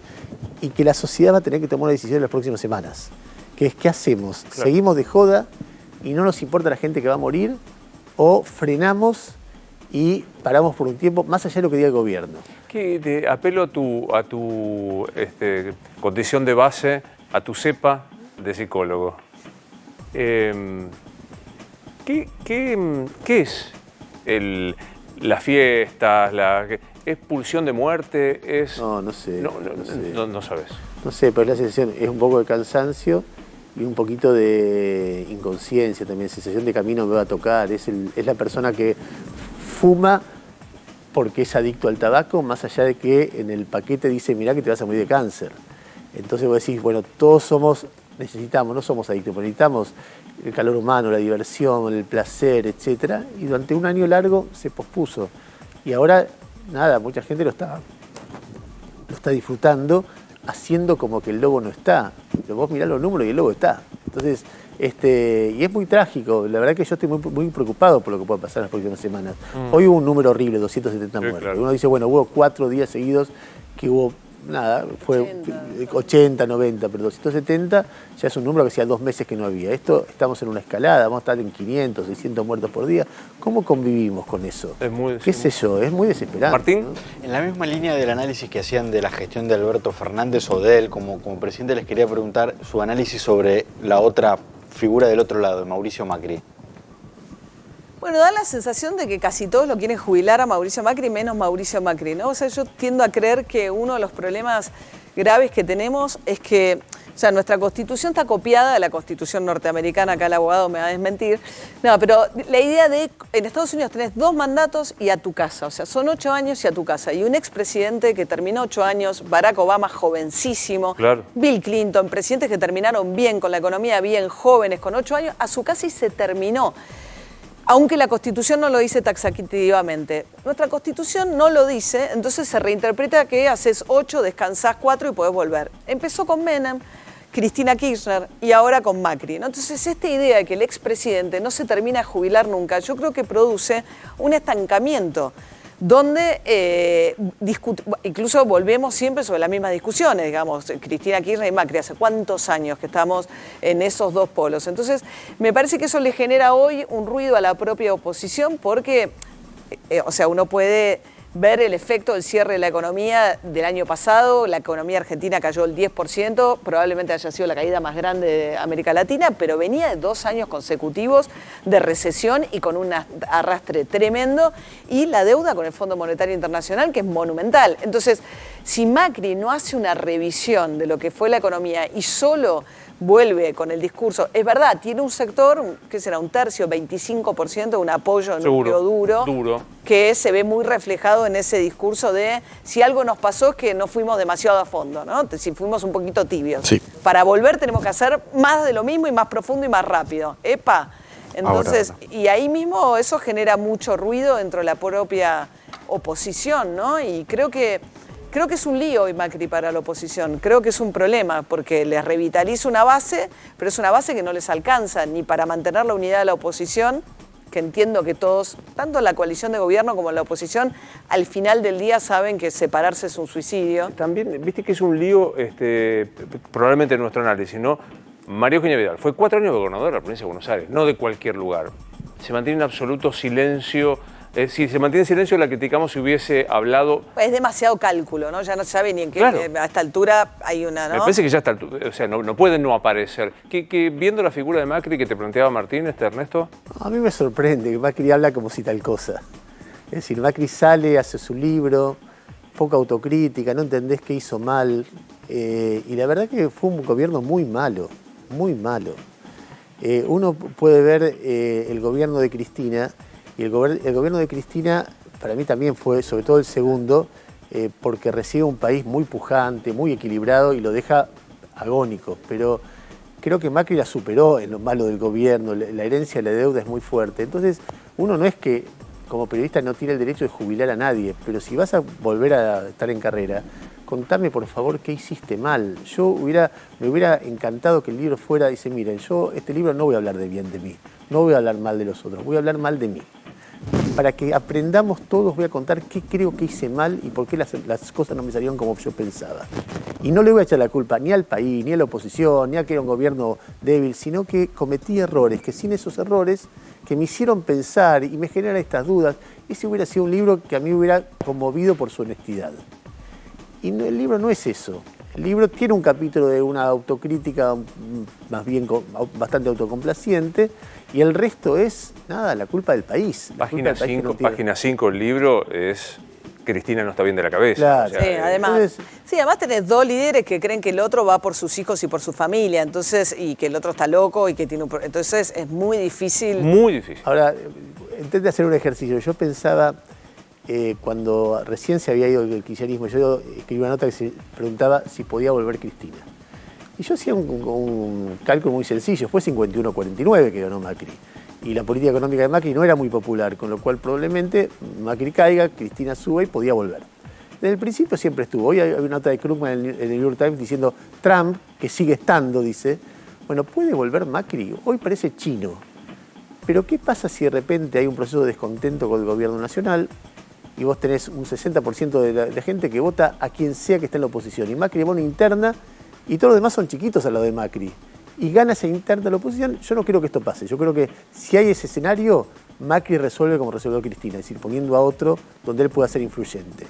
y que la sociedad va a tener que tomar una decisión en las próximas semanas, que es ¿qué hacemos? Claro. ¿Seguimos de joda y no nos importa la gente que va a morir? ¿O frenamos y paramos por un tiempo, más allá de lo que diga el gobierno? Te apelo a tu condición de base, a tu cepa de psicólogo. ¿Qué es las fiestas? ¿Es pulsión de muerte? No sé. No sabes. No sé, pero la sensación es un poco de cansancio y un poquito de inconsciencia también, sensación de camino me va a tocar. Es la persona que fuma porque es adicto al tabaco, más allá de que en el paquete dice, mirá que te vas a morir de cáncer. Entonces vos decís, bueno, todos necesitamos, no somos adictos, pero necesitamos el calor humano, la diversión, el placer, etc. Y durante un año largo se pospuso. Y ahora, nada, mucha gente lo está disfrutando, haciendo como que el lobo no está. Pero vos mirás los números y el lobo está. Entonces, y es muy trágico. La verdad que yo estoy muy preocupado por lo que pueda pasar en las próximas semanas. Hoy hubo un número horrible, 270 muertos. Claro. Uno dice, bueno, hubo 4 días seguidos que hubo, nada, fue 80, 90, pero 270 ya es un número que hacía 2 meses que no había. Estamos en una escalada, vamos a estar en 500, 600 muertos por día. ¿Cómo convivimos con eso? ¿Qué sé yo? Es muy desesperante. Martín, ¿no? En la misma línea del análisis que hacían de la gestión de Alberto Fernández o de él como presidente, les quería preguntar su análisis sobre la otra figura del otro lado, Mauricio Macri. Bueno, da la sensación de que casi todos lo quieren jubilar a Mauricio Macri, menos Mauricio Macri, ¿no? O sea, yo tiendo a creer que uno de los problemas graves que tenemos es que, o sea, nuestra Constitución está copiada de la Constitución norteamericana, acá el abogado me va a desmentir. No, pero la idea de, en Estados Unidos tenés 2 mandatos y a tu casa, o sea, son 8 años y a tu casa. Y un expresidente que terminó 8 años, Barack Obama jovencísimo, claro. Bill Clinton, presidentes que terminaron bien, con la economía bien, jóvenes, con 8 años, a su casa y se terminó. Aunque la Constitución no lo dice taxativamente. Nuestra Constitución no lo dice, entonces se reinterpreta que haces 8, descansás 4 y podés volver. Empezó con Menem, Cristina Kirchner y ahora con Macri, ¿no? Entonces esta idea de que el expresidente no se termina de jubilar nunca, yo creo que produce un estancamiento donde incluso volvemos siempre sobre las mismas discusiones, digamos, Cristina Kirchner y Macri, hace cuántos años que estamos en esos 2 polos. Entonces, me parece que eso le genera hoy un ruido a la propia oposición porque, o sea, uno puede ver el efecto del cierre de la economía del año pasado. La economía argentina cayó el 10%, probablemente haya sido la caída más grande de América Latina, pero venía de 2 años consecutivos de recesión y con un arrastre tremendo, y la deuda con el Fondo Monetario Internacional, que es monumental. Entonces, si Macri no hace una revisión de lo que fue la economía y solo vuelve con el discurso, es verdad, tiene un sector, que será un tercio, 25%, un apoyo núcleo duro, que se ve muy reflejado en ese discurso de si algo nos pasó es que no fuimos demasiado a fondo, ¿no? Si fuimos un poquito tibios. Sí. Para volver tenemos que hacer más de lo mismo y más profundo y más rápido. ¡Epa! Entonces, ahora. Y ahí mismo eso genera mucho ruido dentro de la propia oposición, ¿no? Y creo que es un lío hoy Macri para la oposición, creo que es un problema porque les revitaliza una base, pero es una base que no les alcanza ni para mantener la unidad de la oposición, que entiendo que todos, tanto la coalición de gobierno como la oposición, al final del día saben que separarse es un suicidio. También, viste que es un lío, probablemente en nuestro análisis, ¿no? María Eugenia Vidal fue 4 años gobernador de la provincia de Buenos Aires, no de cualquier lugar. Se mantiene en absoluto silencio. Si se mantiene en silencio, la criticamos si hubiese hablado. Es demasiado cálculo, ¿no? Ya no se sabe ni en qué. Claro. A esta altura hay una, ¿no? Me parece que ya está, o sea, no pueden no aparecer. Viendo la figura de Macri que te planteaba Martín, Ernesto. A mí me sorprende que Macri habla como si tal cosa. Es decir, Macri sale, hace su libro, poca autocrítica, no entendés qué hizo mal. Y la verdad que fue un gobierno muy malo, muy malo. Uno puede ver el gobierno de Cristina, y el gobierno de Cristina para mí también fue, sobre todo el segundo, porque recibe un país muy pujante, muy equilibrado y lo deja agónico. Pero creo que Macri la superó en lo malo del gobierno, la herencia de la deuda es muy fuerte. Entonces, uno no es que como periodista no tiene el derecho de jubilar a nadie, pero si vas a volver a estar en carrera, contame por favor qué hiciste mal. Me hubiera encantado que el libro fuera, dice, miren, yo este libro no voy a hablar de bien de mí, no voy a hablar mal de los otros, voy a hablar mal de mí. Para que aprendamos todos, voy a contar qué creo que hice mal y por qué las cosas no me salieron como yo pensaba. Y no le voy a echar la culpa ni al país, ni a la oposición, ni a que era un gobierno débil, sino que cometí errores, que sin esos errores que me hicieron pensar y me generan estas dudas, ese hubiera sido un libro que a mí me hubiera conmovido por su honestidad. Y no, el libro no es eso. El libro tiene un capítulo de una autocrítica más bien bastante autocomplaciente y el resto es, nada, la culpa del país. Página 5 el libro es Cristina no está bien de la cabeza. Claro. O sea, Sí, además, además tenés dos líderes que creen que el otro va por sus hijos y por su familia, entonces, y que el otro está loco y que tiene entonces es muy difícil. Muy difícil. Ahora, intenté hacer un ejercicio. Yo pensaba, cuando recién se había ido el kirchnerismo, yo escribí una nota que se preguntaba si podía volver Cristina. Y yo hacía un cálculo muy sencillo, fue 51-49 que ganó Macri. Y la política económica de Macri no era muy popular, con lo cual probablemente Macri caiga, Cristina suba y podía volver. Desde el principio siempre estuvo. Hoy hay una nota de Krugman en el New York Times diciendo Trump, que sigue estando, dice, bueno, ¿puede volver Macri? Hoy parece chino. Pero ¿qué pasa si de repente hay un proceso de descontento con el gobierno nacional y vos tenés un 60% de gente que vota a quien sea que esté en la oposición? Y Macri va a una interna y todos los demás son chiquitos al lado de Macri. Y gana esa interna de la oposición, yo no creo que esto pase. Yo creo que si hay ese escenario, Macri resuelve como resolvió Cristina, es decir, poniendo a otro donde él pueda ser influyente.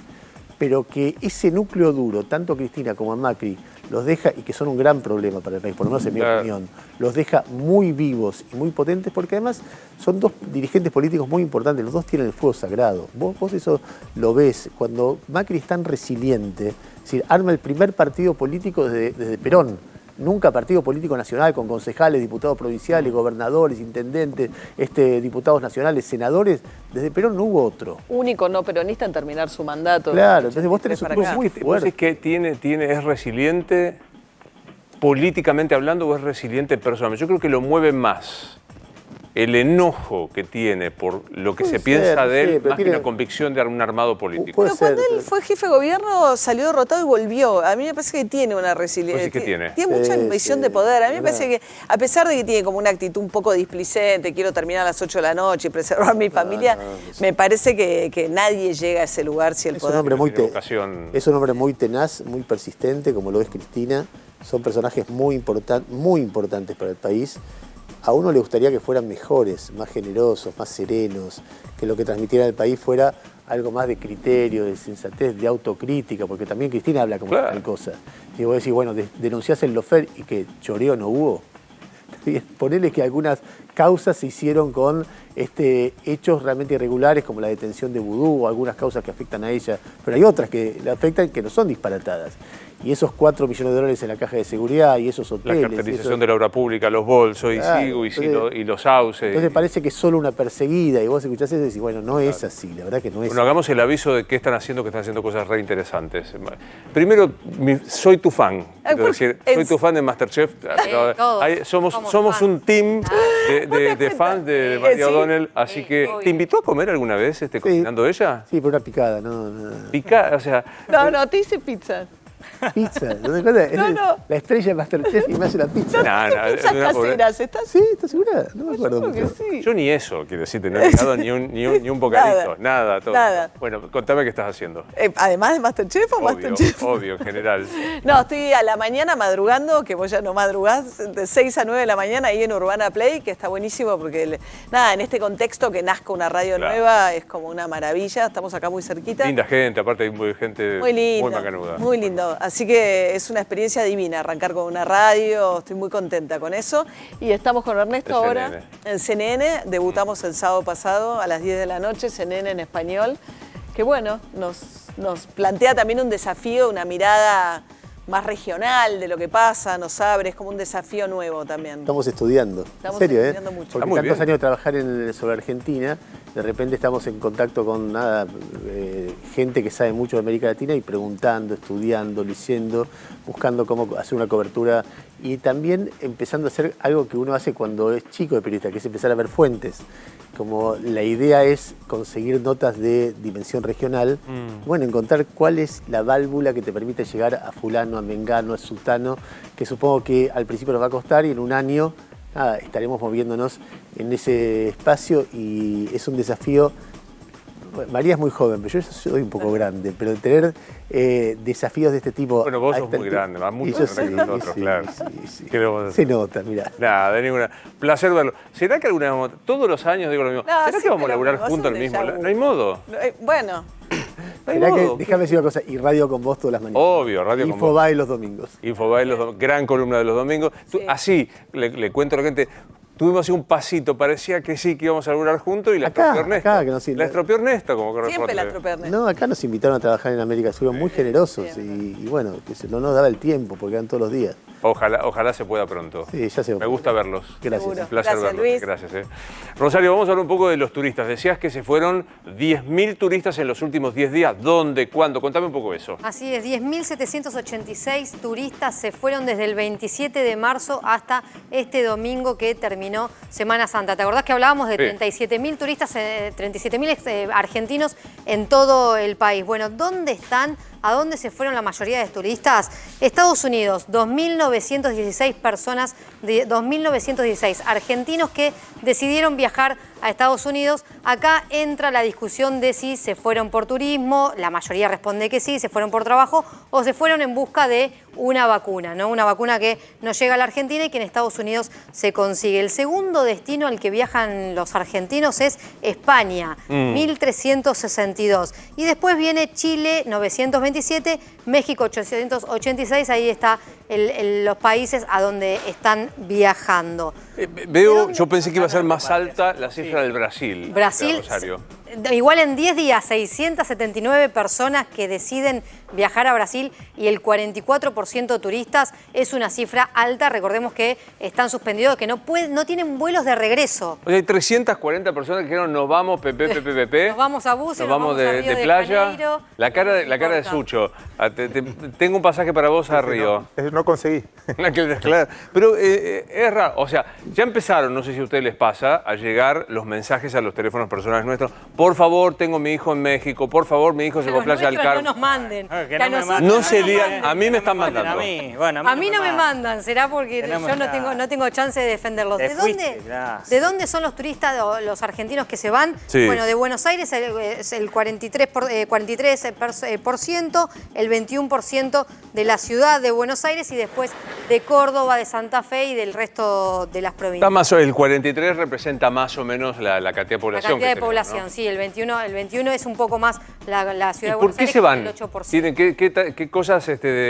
Pero que ese núcleo duro, tanto a Cristina como a Macri, los deja, y que son un gran problema para el país, por lo menos en mi opinión, los deja muy vivos y muy potentes, porque además son dos dirigentes políticos muy importantes, los dos tienen el fuego sagrado. Vos eso lo ves, cuando Macri es tan resiliente, es decir, arma el primer partido político desde Perón. Nunca partido político nacional con concejales, diputados provinciales, gobernadores, intendentes, diputados nacionales, senadores. Desde Perón no hubo otro. Único no peronista en terminar su mandato. Claro, entonces vos tenés un grupo muy fuerte. ¿Es que es resiliente políticamente hablando o es resiliente personalmente? Yo creo que lo mueve más el enojo que tiene por lo que se piensa de él, más que la convicción de un armado político. Pero cuando él fue jefe de gobierno salió derrotado y volvió. A mí me parece que tiene una resiliencia. ¿Qué tiene? Tiene mucha ambición de poder. A mí me parece que, a pesar de que tiene como una actitud un poco displicente, quiero terminar a las 8 de la noche y preservar mi familia, me parece que nadie llega a ese lugar si el poder... Es un hombre muy tenaz, muy persistente, como lo es Cristina. Son personajes muy importantes para el país. A uno le gustaría que fueran mejores, más generosos, más serenos, que lo que transmitiera al país fuera algo más de criterio, de sensatez, de autocrítica, porque también Cristina habla como tal cosa. Y vos decís, bueno, denunciás el lofer y que choreo no hubo. Ponele que algunas causas se hicieron con hechos realmente irregulares, como la detención de Vudú, o algunas causas que afectan a ella, pero hay otras que la afectan que no son disparatadas. Y esos 4 millones de dólares en la caja de seguridad y esos hoteles... La caracterización de la obra pública, los bolsos y los sauces. Entonces parece que es solo una perseguida y vos escuchás eso y decís, bueno, no es así, la verdad que no es así. Bueno, hagamos el aviso de que están haciendo cosas re interesantes. Primero, soy tu fan. Quiero decir, soy tu fan de MasterChef. Somos un team de fans de María O'Donnell, así que... ¿Te invitó a comer alguna vez cocinando ella? Sí, por una picada, no. Picada, o sea... No, te hice pizza. Pizza, ¿no te acuerdas? No. La estrella de MasterChef y me hace la pizza. Pizza caseras, ¿estás? Sí, ¿estás segura? No me acuerdo mucho. Sí. Yo ni eso, quiero decirte, no he dejado ni un bocadito, nada, todo. Nada. Bueno, contame qué estás haciendo. ¿Además de MasterChef o MasterChef? Obvio, en general. No, estoy a la mañana madrugando, que vos ya no madrugás, de 6 a 9 de la mañana ahí en Urbana Play, que está buenísimo porque, en este contexto que nazca una radio nueva es como una maravilla, estamos acá muy cerquita. Linda gente, aparte hay gente muy linda, muy macanuda. Muy lindo. eso. Así que es una experiencia divina arrancar con una radio, estoy muy contenta con eso. Y estamos con Ernesto ahora en CNN, debutamos el sábado pasado a las 10 de la noche, CNN en español, que bueno, nos plantea también un desafío, una mirada más regional de lo que pasa, nos abre, es como un desafío nuevo también. Estamos estudiando, Estamos en serio, estudiando mucho. Porque muy tantos bien. años de trabajar sobre Argentina, de repente estamos en contacto con gente que sabe mucho de América Latina y preguntando, estudiando, leyendo, buscando cómo hacer una cobertura y también empezando a hacer algo que uno hace cuando es chico de periodista, que es empezar a ver fuentes. Como la idea es conseguir notas de dimensión regional, bueno, encontrar cuál es la válvula que te permite llegar a fulano, a mengano, a sultano, que supongo que al principio nos va a costar y en un año estaremos moviéndonos en ese espacio y es un desafío. María es muy joven, pero yo soy un poco grande, pero tener desafíos de este tipo... Bueno, vos sos muy grande, más mucho más grande que nosotros, claro. Sí. ¿Qué le vamos a Se hacer? nota, mirá. Nada, de ninguna. Placer verlo. ¿Será que alguna vez, todos los años digo lo mismo, No, ¿será sí, que vamos a pero laburar vos juntos sos el mismo? déjà vu. No hay modo. Bueno, No hay Mirá modo. que, déjame decir una cosa, y radio con vos todas las mañanas. Obvio, radio con vos. Infobae los domingos. Infobae, gran columna de los domingos. Tú, Sí. así, le cuento a la gente, tuvimos así un pasito, parecía que sí, que íbamos a laburar juntos y la estropeó Ernesto. acá, que no sí, la estropeó Ernesto, como corresponde. siempre la estropeé, Ernesto. No, acá nos invitaron a trabajar en América, fueron muy generosos y bueno, que no nos daba el tiempo porque eran todos los días. Ojalá se pueda pronto. Sí, ya se Me gusta verlos. Gracias. Seguro. Un placer Gracias, verlos. Luis. Gracias. Rosario, vamos a hablar un poco de los turistas. Decías que se fueron 10.000 turistas en los últimos 10 días. ¿Dónde? ¿Cuándo? Contame un poco eso. Así es, 10.786 turistas se fueron desde el 27 de marzo hasta este domingo que terminó Semana Santa. ¿Te acordás que hablábamos de Sí. 37.000 turistas, 37.000 argentinos en todo el país? Bueno, ¿dónde están? ¿A dónde se fueron la mayoría de turistas? Estados Unidos, 2.916 personas, 2.916 argentinos que decidieron viajar a Estados Unidos. Acá entra la discusión de si se fueron por turismo, la mayoría responde que sí, se fueron por trabajo o se fueron en busca de una vacuna, ¿no? Una vacuna que no llega a la Argentina y que en Estados Unidos se consigue. El segundo destino al que viajan los argentinos es España, 1.362. Y después viene Chile, 927, México, 886. Ahí está los países a donde están viajando. Yo pensé que iba a ser más alta la cifra del Brasil. Brasil, Rosario. igual en 10 días, 679 personas que deciden viajar a Brasil y el 44% turistas, es una cifra alta. Recordemos que están suspendidos, que no tienen vuelos de regreso. O sea, hay 340 personas que dijeron nos vamos, pepe. Nos vamos a Buses, nos vamos a de Río de playa. Janeiro. La cara de importa. Sucho. Tengo un pasaje para vos a Río. No conseguí. Claro. Pero es raro, o sea, ya empezaron, no sé si a ustedes les pasa, a llegar los mensajes a los teléfonos personales nuestros. Por favor, tengo mi hijo en México, por favor, mi hijo se fue a Los Playa del nuestros Carmen. no nos manden. Que Que a no me nosotros manden. No nos se lían, manden. a mí me están Manden mandando. A mí, bueno, A mí no me mandan, será porque Que no me yo no mandan. tengo chance de defenderlos. Te ¿De fuiste, dónde, gracias. ¿De dónde son los turistas o los argentinos que se van? Sí. Bueno, de Buenos Aires es el 43%, el 21% de la ciudad de Buenos Aires y después de Córdoba, de Santa Fe y del resto de las Está provincias. más, el 43 representa más o menos la cantidad de La población. cantidad que de tenemos, población, ¿no? sí, el 21 es un poco más la ¿Y ciudad de por Buenos qué Aires, se que es van? el 8%. ¿Tienen qué cosas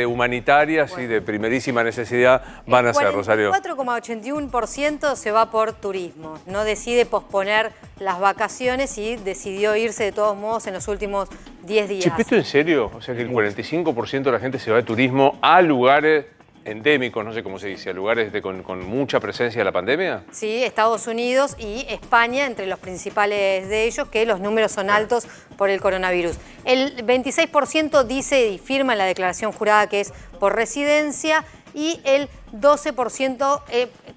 humanitarias y de primerísima necesidad van a hacer, Rosario? El 4,81% se va por turismo. No decide posponer las vacaciones y decidió irse de todos modos en los últimos 10 días. Che, ¿esto en serio? O sea que el 45% de la gente se va de turismo a lugares endémicos, no sé cómo se dice, a lugares con mucha presencia de la pandemia. Sí, Estados Unidos y España, entre los principales de ellos, que los números son altos por el coronavirus. El 26% dice y firma en la declaración jurada que es por residencia y el 12%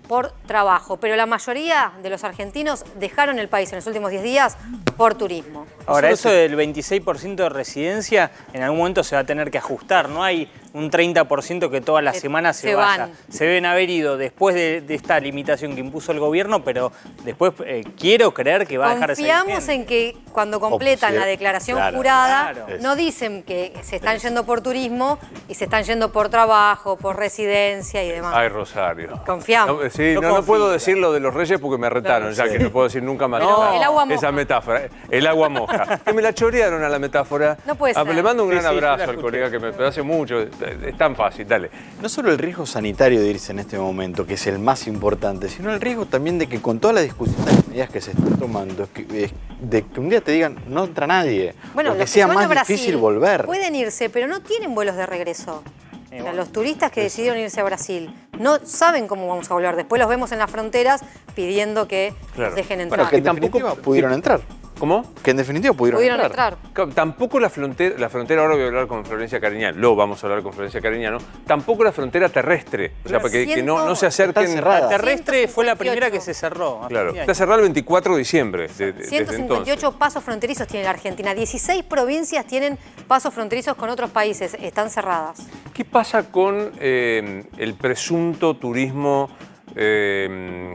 por trabajo. Pero la mayoría de los argentinos dejaron el país en los últimos 10 días por turismo. Ahora, eso del 26% de residencia en algún momento se va a tener que ajustar. No hay un 30% que todas las semanas se vaya. van. Se deben haber ido después de esta limitación que impuso el gobierno, pero después quiero creer que va a dejar de ser Confiamos vigente. en que cuando completan la declaración claro, jurada, claro. no dicen que se están yendo por turismo y se están yendo por trabajo, por residencia y demás. Ay, Rosario. Confiamos. No, Sí, Yo no confío, puedo decir lo de los reyes porque me retaron, ya que no puedo decir nunca más No, el agua moja. esa metáfora. El agua moja. Que me la chorearon a la metáfora. No puede ser. Le mando un gran Sí, yo la abrazo al escuché. colega que me hace mucho. Es tan fácil, dale. No solo el riesgo sanitario de irse en este momento, que es el más importante, sino el riesgo también de que con toda la discusión de las medidas que se están tomando, de que un día te digan, no entra nadie, Bueno, o que los sea se van a más Brasil difícil volver. pueden irse, pero no tienen vuelos de regreso. O sea, bueno. los turistas que decidieron irse a Brasil no saben cómo vamos a volver. Después los vemos en las fronteras pidiendo que Claro. los dejen entrar. Bueno, que en tampoco- definitiva pudieron entrar. ¿Cómo? Que en definitiva pudieron entrar. Claro, tampoco la frontera, ahora voy a hablar con Florencia Cariñán, luego vamos a hablar con Florencia Cariñano, tampoco la frontera terrestre, o sea, para que no se acerquen. Están cerradas. La terrestre fue la 158. primera que se cerró. hace Claro, 10 está años. cerrada el 24 de diciembre. Desde 158 entonces. pasos fronterizos tiene la Argentina. 16 provincias tienen pasos fronterizos con otros países. Están cerradas. ¿Qué pasa con el presunto turismo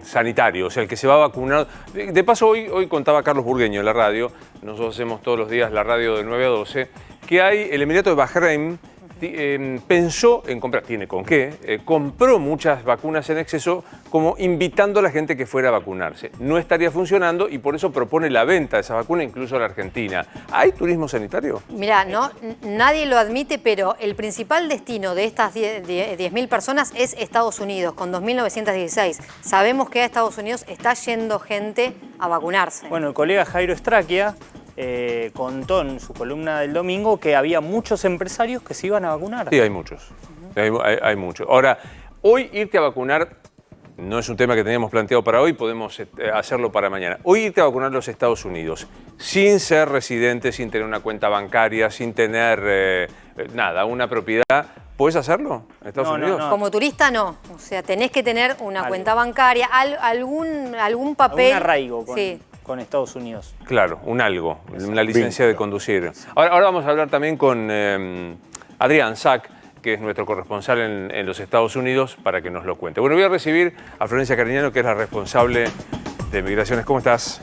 sanitario? O sea, el que se va a vacunar. De paso, hoy contaba Carlos Burgueño en la radio, nosotros hacemos todos los días la radio de 9 a 12, que el Emirato de Bahrein pensó en comprar, tiene con qué, compró muchas vacunas en exceso, como invitando a la gente que fuera a vacunarse. No estaría funcionando y por eso propone la venta de esa vacuna incluso a la Argentina. ¿Hay turismo sanitario? Mirá, nadie lo admite, pero el principal destino de estas 10.000 personas es Estados Unidos, con 2.916. Sabemos que a Estados Unidos está yendo gente a vacunarse. Bueno, el colega Jairo Estraquia contó en su columna del domingo que había muchos empresarios que se iban a vacunar. Sí, hay muchos. Hay muchos. Ahora, hoy irte a vacunar no es un tema que teníamos planteado para hoy, podemos hacerlo para mañana. Hoy irte a vacunar a los Estados Unidos, sin ser residente, sin tener una cuenta bancaria, sin tener nada, una propiedad, ¿puedes hacerlo en Estados Unidos? no. Como turista no, o sea, tenés que tener una Algo. cuenta bancaria, algún papel. Un arraigo Sí. con Estados Unidos. Claro, una licencia de conducir. Ahora vamos a hablar también con Adrián Sack, que es nuestro corresponsal en los Estados Unidos, para que nos lo cuente. Bueno, voy a recibir a Florencia Cariñano, que es la responsable de Migraciones. ¿Cómo estás?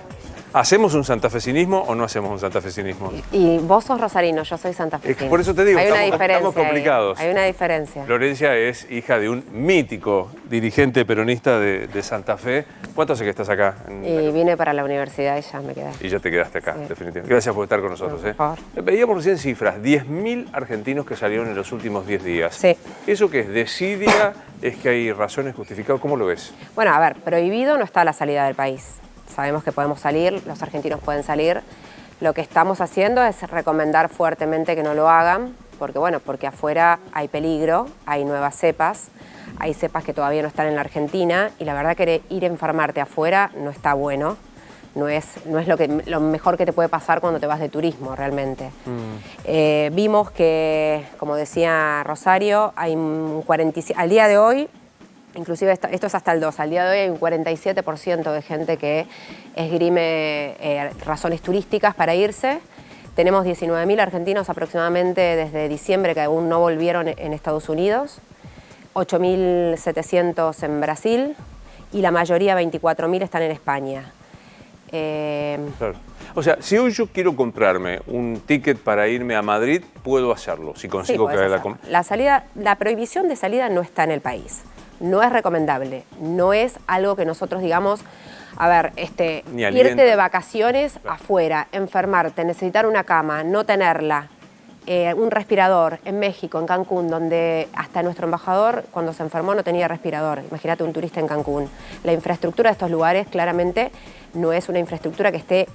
¿Hacemos un santafesinismo o no hacemos un santafesinismo? Y vos sos rosarino, yo soy Es santafesina. que por eso te digo, hay una estamos diferencia complicados. ahí, hay una diferencia. Florencia es hija de un mítico dirigente peronista de Santa Fe. ¿Cuánto hace que estás acá? Y vine para la universidad y ya me quedé. Y ya te quedaste acá, Sí. definitivamente. Gracias por estar con nosotros. Por favor. Veíamos recién cifras, 10.000 argentinos que salieron en los últimos 10 días. Sí. ¿Eso qué es? ¿Desidia? ¿Es que hay razones justificadas? ¿Cómo lo ves? Bueno, a ver, prohibido no está la salida del país. Sabemos que podemos salir, los argentinos pueden salir. Lo que estamos haciendo es recomendar fuertemente que no lo hagan, porque afuera hay peligro, hay nuevas cepas, hay cepas que todavía no están en la Argentina y la verdad que ir a enfermarte afuera no está bueno. No es lo mejor que te puede pasar cuando te vas de turismo, realmente. Vimos que, como decía Rosario, hay un 47%, al día de hoy, inclusive esto es hasta el 2, al día de hoy hay un 47% de gente que esgrime razones turísticas para irse. Tenemos 19.000 argentinos aproximadamente desde diciembre que aún no volvieron en Estados Unidos, 8.700 en Brasil y la mayoría, 24.000, están en España. Claro. O sea, si hoy yo quiero comprarme un ticket para irme a Madrid, puedo hacerlo, si consigo que podés haga la hacerlo. La prohibición de salida no está en el país. No es recomendable. No es algo que nosotros digamos, a ver, Ni alienta. irte de vacaciones afuera, enfermarte, necesitar una cama, no tenerla, un respirador en México, en Cancún, donde hasta nuestro embajador cuando se enfermó no tenía respirador. Imagínate un turista en Cancún. La infraestructura de estos lugares claramente no es una infraestructura que esté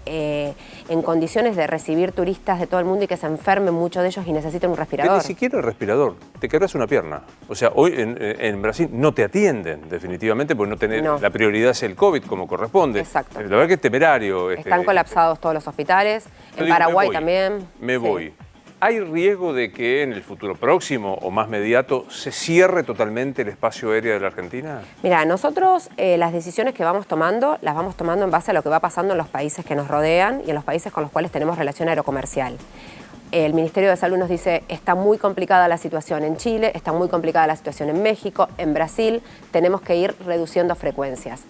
en condiciones de recibir turistas de todo el mundo y que se enfermen muchos de ellos y necesiten un respirador. Ni siquiera el respirador, te quebras una pierna. O sea, hoy en Brasil no te atienden definitivamente porque no tenés, No. la prioridad es el COVID como corresponde. Exacto. La verdad que es temerario. Están colapsados todos los hospitales, Yo en digo, Paraguay me voy, también. Me Sí. voy. ¿Hay riesgo de que en el futuro próximo o más mediato se cierre totalmente el espacio aéreo de la Argentina? Mira, nosotros las decisiones que vamos tomando, las vamos tomando en base a lo que va pasando en los países que nos rodean y en los países con los cuales tenemos relación aerocomercial. El Ministerio de Salud nos dice, está muy complicada la situación en Chile, está muy complicada la situación en México, en Brasil, tenemos que ir reduciendo frecuencias.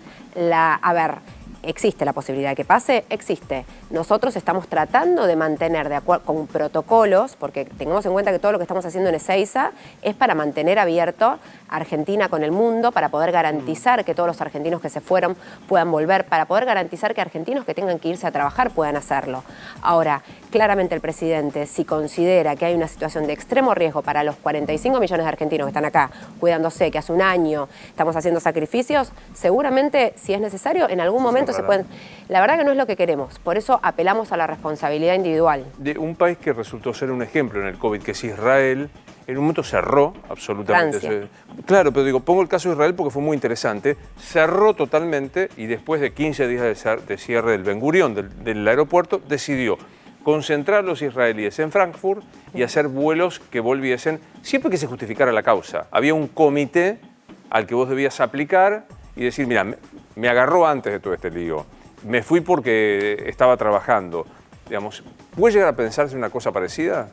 ¿existe la posibilidad de que pase? Existe. Nosotros estamos tratando de mantener de acuerdo con protocolos, porque tengamos en cuenta que todo lo que estamos haciendo en Ezeiza es para mantener abierto Argentina con el mundo, para poder garantizar que todos los argentinos que se fueron puedan volver, para poder garantizar que argentinos que tengan que irse a trabajar puedan hacerlo. Ahora, claramente el presidente, si considera que hay una situación de extremo riesgo para los 45 millones de argentinos que están acá cuidándose, que hace un año estamos haciendo sacrificios, seguramente, si es necesario, en algún momento se pueden... La verdad que no es lo que queremos, por eso apelamos a la responsabilidad individual. De un país que resultó ser un ejemplo en el COVID, que es Israel, en un momento cerró absolutamente. Francia. Claro, pero digo, pongo el caso de Israel porque fue muy interesante. Cerró totalmente y después de 15 días de cierre del Ben Gurión, del aeropuerto, decidió concentrar a los israelíes en Frankfurt y hacer vuelos que volviesen, siempre que se justificara la causa. Había un comité al que vos debías aplicar y decir, mira, me agarró antes de todo este lío, me fui porque estaba trabajando. Digamos, ¿puede llegar a pensarse una cosa parecida?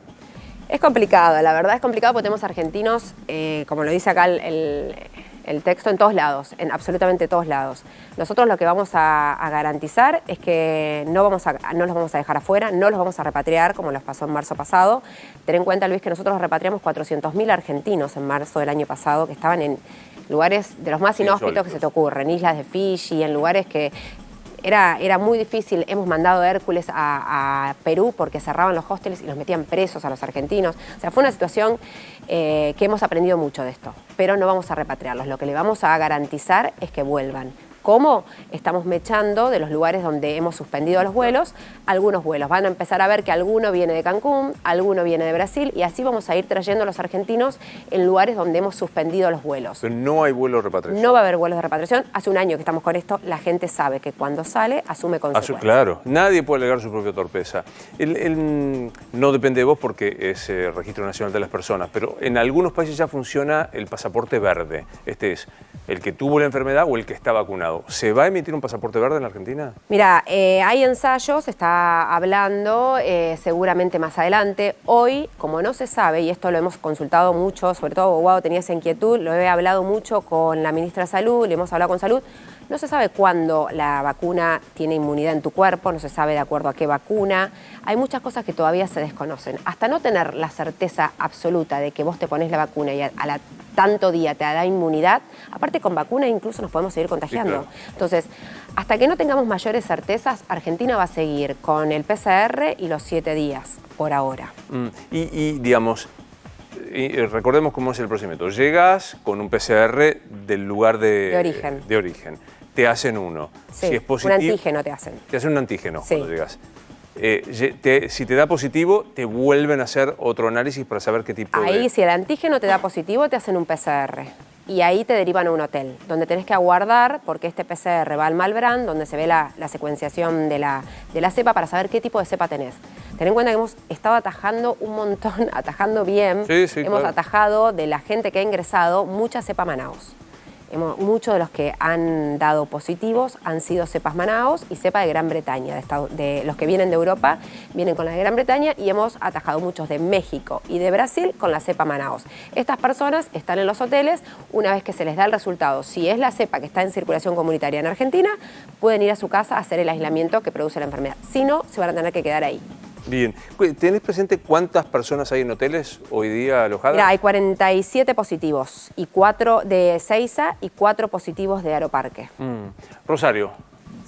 Es complicado, la verdad es complicado porque tenemos argentinos, como lo dice acá el texto, en todos lados, en absolutamente todos lados. Nosotros lo que vamos a garantizar es que no los vamos a dejar afuera, no los vamos a repatriar como nos pasó en marzo pasado. Ten en cuenta, Luis, que nosotros repatriamos 400.000 argentinos en marzo del año pasado que estaban en lugares de los más inhóspitos que se te ocurren, islas de Fiji, en lugares que... Era muy difícil. Hemos mandado Hércules a Perú porque cerraban los hostels y los metían presos a los argentinos. O sea, fue una situación que hemos aprendido mucho de esto, pero no vamos a repatriarlos. Lo que le vamos a garantizar es que vuelvan. ¿Cómo? Estamos mechando de los lugares donde hemos suspendido los vuelos, algunos vuelos. Van a empezar a ver que alguno viene de Cancún, alguno viene de Brasil y así vamos a ir trayendo a los argentinos en lugares donde hemos suspendido los vuelos. Pero no hay vuelo de repatriación. No va a haber vuelos de repatriación. Hace un año que estamos con esto, la gente sabe que cuando sale asume consecuencias. Claro, nadie puede alegar su propia torpeza. No depende de vos porque es Registro Nacional de las Personas, pero en algunos países ya funciona el pasaporte verde. Este es el que tuvo la enfermedad o el que está vacunado. ¿Se va a emitir un pasaporte verde en la Argentina? Mira, hay ensayos, se está hablando seguramente más adelante. Hoy, como no se sabe, y esto lo hemos consultado mucho, sobre todo Guado tenía esa inquietud, lo he hablado mucho con la ministra de Salud, le hemos hablado con Salud. No se sabe cuándo la vacuna tiene inmunidad en tu cuerpo, no se sabe de acuerdo a qué vacuna. Hay muchas cosas que todavía se desconocen. Hasta no tener la certeza absoluta de que vos te pones la vacuna y tanto día te da inmunidad, aparte con vacuna incluso nos podemos seguir contagiando. Sí, claro. Entonces, hasta que no tengamos mayores certezas, Argentina va a seguir con el PCR y los 7 días por ahora. Digamos, recordemos cómo es el procedimiento. Llegas con un PCR del lugar de origen. Te hacen uno. Sí, si es positivo, un antígeno te hacen. Te hacen un antígeno sí. Cuando llegas. Si te da positivo, te vuelven a hacer otro análisis para saber qué tipo Ahí, si el antígeno te da positivo, te hacen un PCR. Y ahí te derivan a un hotel, donde tenés que aguardar, porque este PCR va al Malbrán, donde se ve la secuenciación de la cepa para saber qué tipo de cepa tenés. Ten en cuenta que hemos estado atajando un montón, atajando bien. Sí, hemos claro. atajado de la gente que ha ingresado mucha cepa Manaos. Muchos de los que han dado positivos han sido cepas Manaos y cepa de Gran Bretaña. De los que vienen de Europa, vienen con la de Gran Bretaña y hemos atajado muchos de México y de Brasil con la cepa Manaos. Estas personas están en los hoteles, una vez que se les da el resultado, si es la cepa que está en circulación comunitaria en Argentina, pueden ir a su casa a hacer el aislamiento que produce la enfermedad. Si no, se van a tener que quedar ahí. Bien. ¿Tenés presente cuántas personas hay en hoteles hoy día alojadas? Mira, hay 47 positivos, y 4 de Ezeiza y 4 positivos de Aeroparque. Rosario.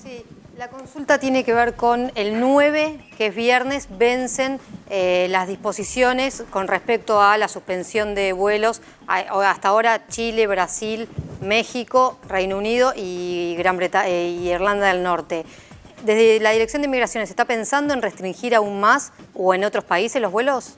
Sí, la consulta tiene que ver con el 9, que es viernes, vencen las disposiciones con respecto a la suspensión de vuelos. Hasta ahora Chile, Brasil, México, Reino Unido y Gran Bretaña y Irlanda del Norte. ¿Desde la Dirección de Migraciones se está pensando en restringir aún más o en otros países los vuelos?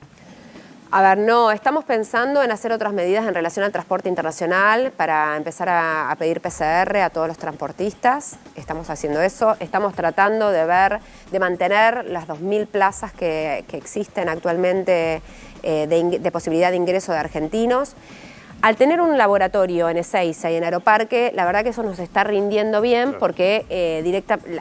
A ver, no, estamos pensando en hacer otras medidas en relación al transporte internacional para empezar a pedir PCR a todos los transportistas. Estamos haciendo eso. Estamos tratando de mantener las 2.000 plazas que existen actualmente de posibilidad de ingreso de argentinos. Al tener un laboratorio en Ezeiza y en Aeroparque, la verdad que eso nos está rindiendo bien porque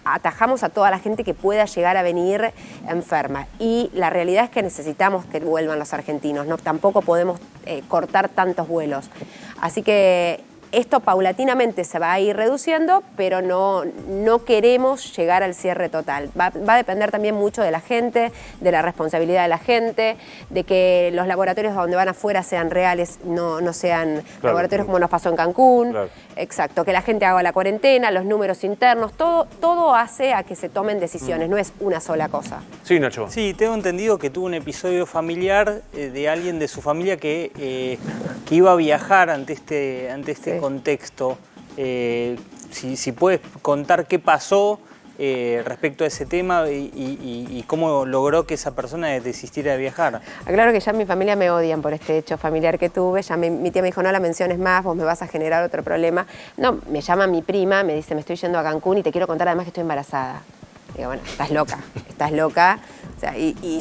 atajamos a toda la gente que pueda llegar a venir enferma. Y la realidad es que necesitamos que vuelvan los argentinos, ¿no? Tampoco podemos cortar tantos vuelos. Así que esto paulatinamente se va a ir reduciendo, pero no queremos llegar al cierre total. Va a depender también mucho de la gente, de la responsabilidad de la gente, de que los laboratorios donde van afuera sean reales, no sean laboratorios como nos pasó en Cancún. Claro. Exacto, que la gente haga la cuarentena, los números internos, todo hace a que se tomen decisiones, no es una sola cosa. Sí, Nacho. Sí, tengo entendido que tuvo un episodio familiar de alguien de su familia que iba a viajar ante este contexto. Si puedes contar qué pasó respecto a ese tema y cómo logró que esa persona desistiera de viajar. Aclaro que ya en mi familia me odian por este hecho familiar que tuve. Ya mi tía me dijo, no la menciones más, vos me vas a generar otro problema. No, me llama mi prima, me dice, me estoy yendo a Cancún y te quiero contar además que estoy embarazada. Digo, bueno, estás loca. O sea,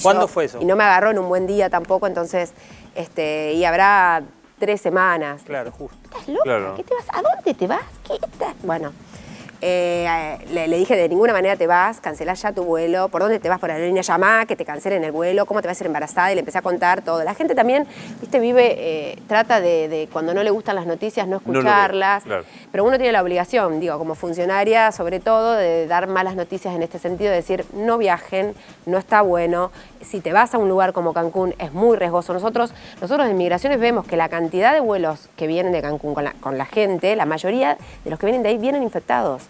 ¿Cuándo fue eso? Y no me agarró en un buen día tampoco, entonces, y habrá 3 semanas. Claro, justo. ¿Estás loca? Claro. ¿Qué te vas? ¿A dónde te vas? ¿Qué estás? Bueno. Le dije, de ninguna manera te vas, cancelás ya tu vuelo, ¿por dónde te vas? Por la línea llamá, que te cancelen el vuelo, ¿cómo te vas a ir embarazada? Y le empecé a contar todo. La gente también, viste, trata de cuando no le gustan las noticias, no escucharlas, claro. Pero uno tiene la obligación, digo, como funcionaria, sobre todo, de dar malas noticias en este sentido, de decir, no viajen, no está bueno, si te vas a un lugar como Cancún es muy riesgoso. Nosotros en Migraciones vemos que la cantidad de vuelos que vienen de Cancún con la gente, la mayoría de los que vienen de ahí vienen infectados.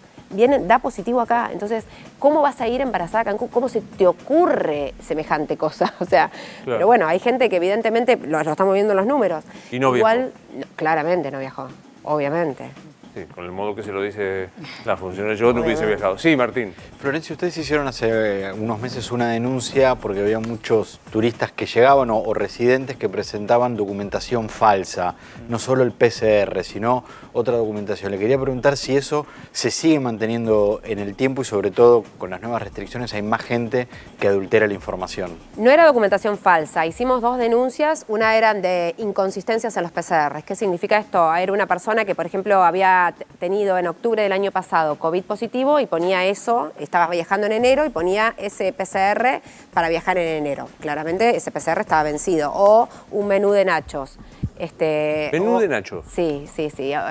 Da positivo acá. Entonces, ¿cómo vas a ir embarazada a Cancún? ¿Cómo se te ocurre semejante cosa? O sea, claro. Pero bueno, hay gente que evidentemente, lo estamos viendo en los números. Y no Igual, claramente no viajó, obviamente. Sí, con el modo que se lo dice la funcionaria, yo no hubiese viajado. Sí, Martín. Florencia, ustedes hicieron hace unos meses una denuncia porque había muchos turistas que llegaban o residentes que presentaban documentación falsa, no solo el PCR, sino otra documentación. Le quería preguntar si eso se sigue manteniendo en el tiempo y sobre todo con las nuevas restricciones hay más gente que adultera la información. No era documentación falsa, hicimos 2 denuncias, una eran de inconsistencias en los PCR. ¿Qué significa esto? Era una persona que, por ejemplo, había tenido en octubre del año pasado COVID positivo y ponía eso, estaba viajando en enero y ponía ese PCR para viajar en enero. Claramente ese PCR estaba vencido. O un menú de nachos. ¿Menú de nachos? Sí.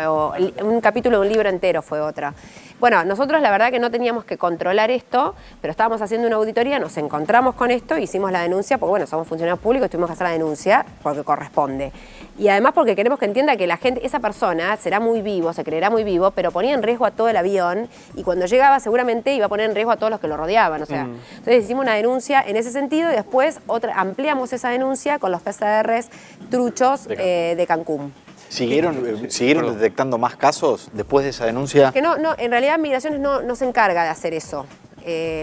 O un capítulo de un libro entero fue otra. Bueno, nosotros la verdad que no teníamos que controlar esto, pero estábamos haciendo una auditoría, nos encontramos con esto, hicimos la denuncia, porque bueno, somos funcionarios públicos, tuvimos que hacer la denuncia porque corresponde. Y además porque queremos que entienda que la gente, esa persona será muy vivo, se creerá muy vivo, pero ponía en riesgo a todo el avión y cuando llegaba seguramente iba a poner en riesgo a todos los que lo rodeaban. O sea, entonces hicimos una denuncia en ese sentido y después ampliamos esa denuncia con los PCRs truchos de Cancún. ¿Siguieron detectando más casos después de esa denuncia? Que no, en realidad Migraciones no se encarga de hacer eso.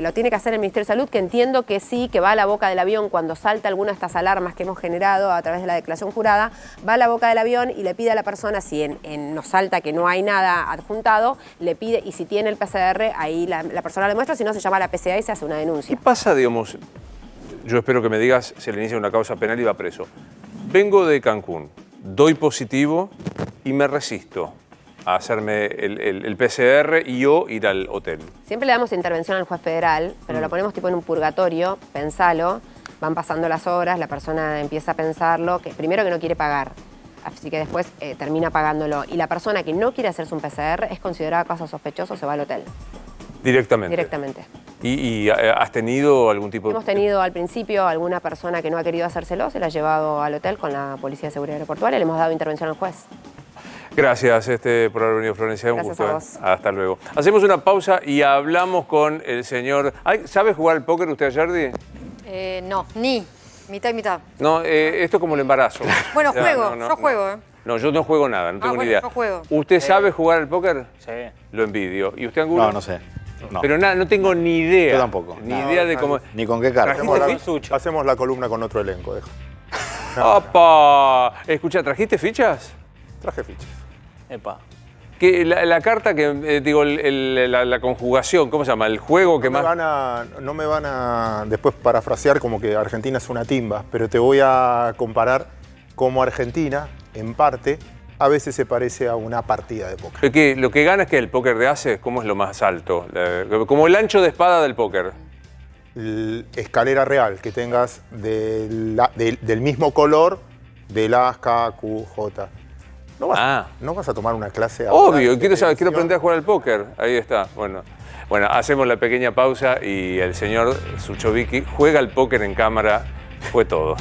Lo tiene que hacer el Ministerio de Salud, que entiendo que sí, que va a la boca del avión cuando salta alguna de estas alarmas que hemos generado a través de la declaración jurada, va a la boca del avión y le pide a la persona, si nos salta que no hay nada adjuntado, le pide, y si tiene el PCR, ahí la persona le muestra, si no se llama a la PCA y se hace una denuncia. ¿Qué pasa, digamos, yo espero que me digas, se le inicia una causa penal y va preso? Vengo de Cancún, doy positivo y me resisto a hacerme el PCR y yo ir al hotel. Siempre le damos intervención al juez federal, pero lo ponemos tipo en un purgatorio, pensalo, van pasando las horas, la persona empieza a pensarlo, que primero que no quiere pagar, así que después termina pagándolo. Y la persona que no quiere hacerse un PCR es considerada caso sospechoso, se va al hotel. Directamente. Directamente. ¿Y has tenido algún tipo de...? Hemos tenido al principio alguna persona que no ha querido hacérselo, se la ha llevado al hotel con la Policía de Seguridad Aeroportuaria, le hemos dado intervención al juez. Gracias por haber venido, Florencia. Un gusto. A vos. Hasta luego. Hacemos una pausa y hablamos con el señor... ¿Sabe jugar al póker usted, Yardi? No, ni. Mitad y mitad. No, esto es como el embarazo. Bueno, juego, No, yo juego. No, yo no juego nada, no tengo ni idea. Yo juego. ¿Usted sabe jugar al póker? Sí. Lo envidio. ¿Y usted, Angulo? No sé. No. Pero nada, no tengo ni idea. Yo tampoco. Ni idea de cómo... Ni con qué cara. Hacemos la columna con otro elenco, deja. ¡Opa! Escucha, ¿trajiste fichas? Traje fichas. Epa. Que la carta que, la conjugación, ¿cómo se llama? El juego que más... No me van a después parafrasear como que Argentina es una timba, pero te voy a comparar cómo Argentina, en parte, a veces se parece a una partida de póker. Que lo que gana es que el póker de ases, ¿cómo es lo más alto? Como el ancho de espada del póker. Escalera real, que tengas del mismo color del As, K, Q, J. No vas a tomar una clase Obvio, quiero aprender a jugar al póker. Ahí está. Bueno, hacemos la pequeña pausa y el señor Suchovicki juega al póker en cámara. Fue todo.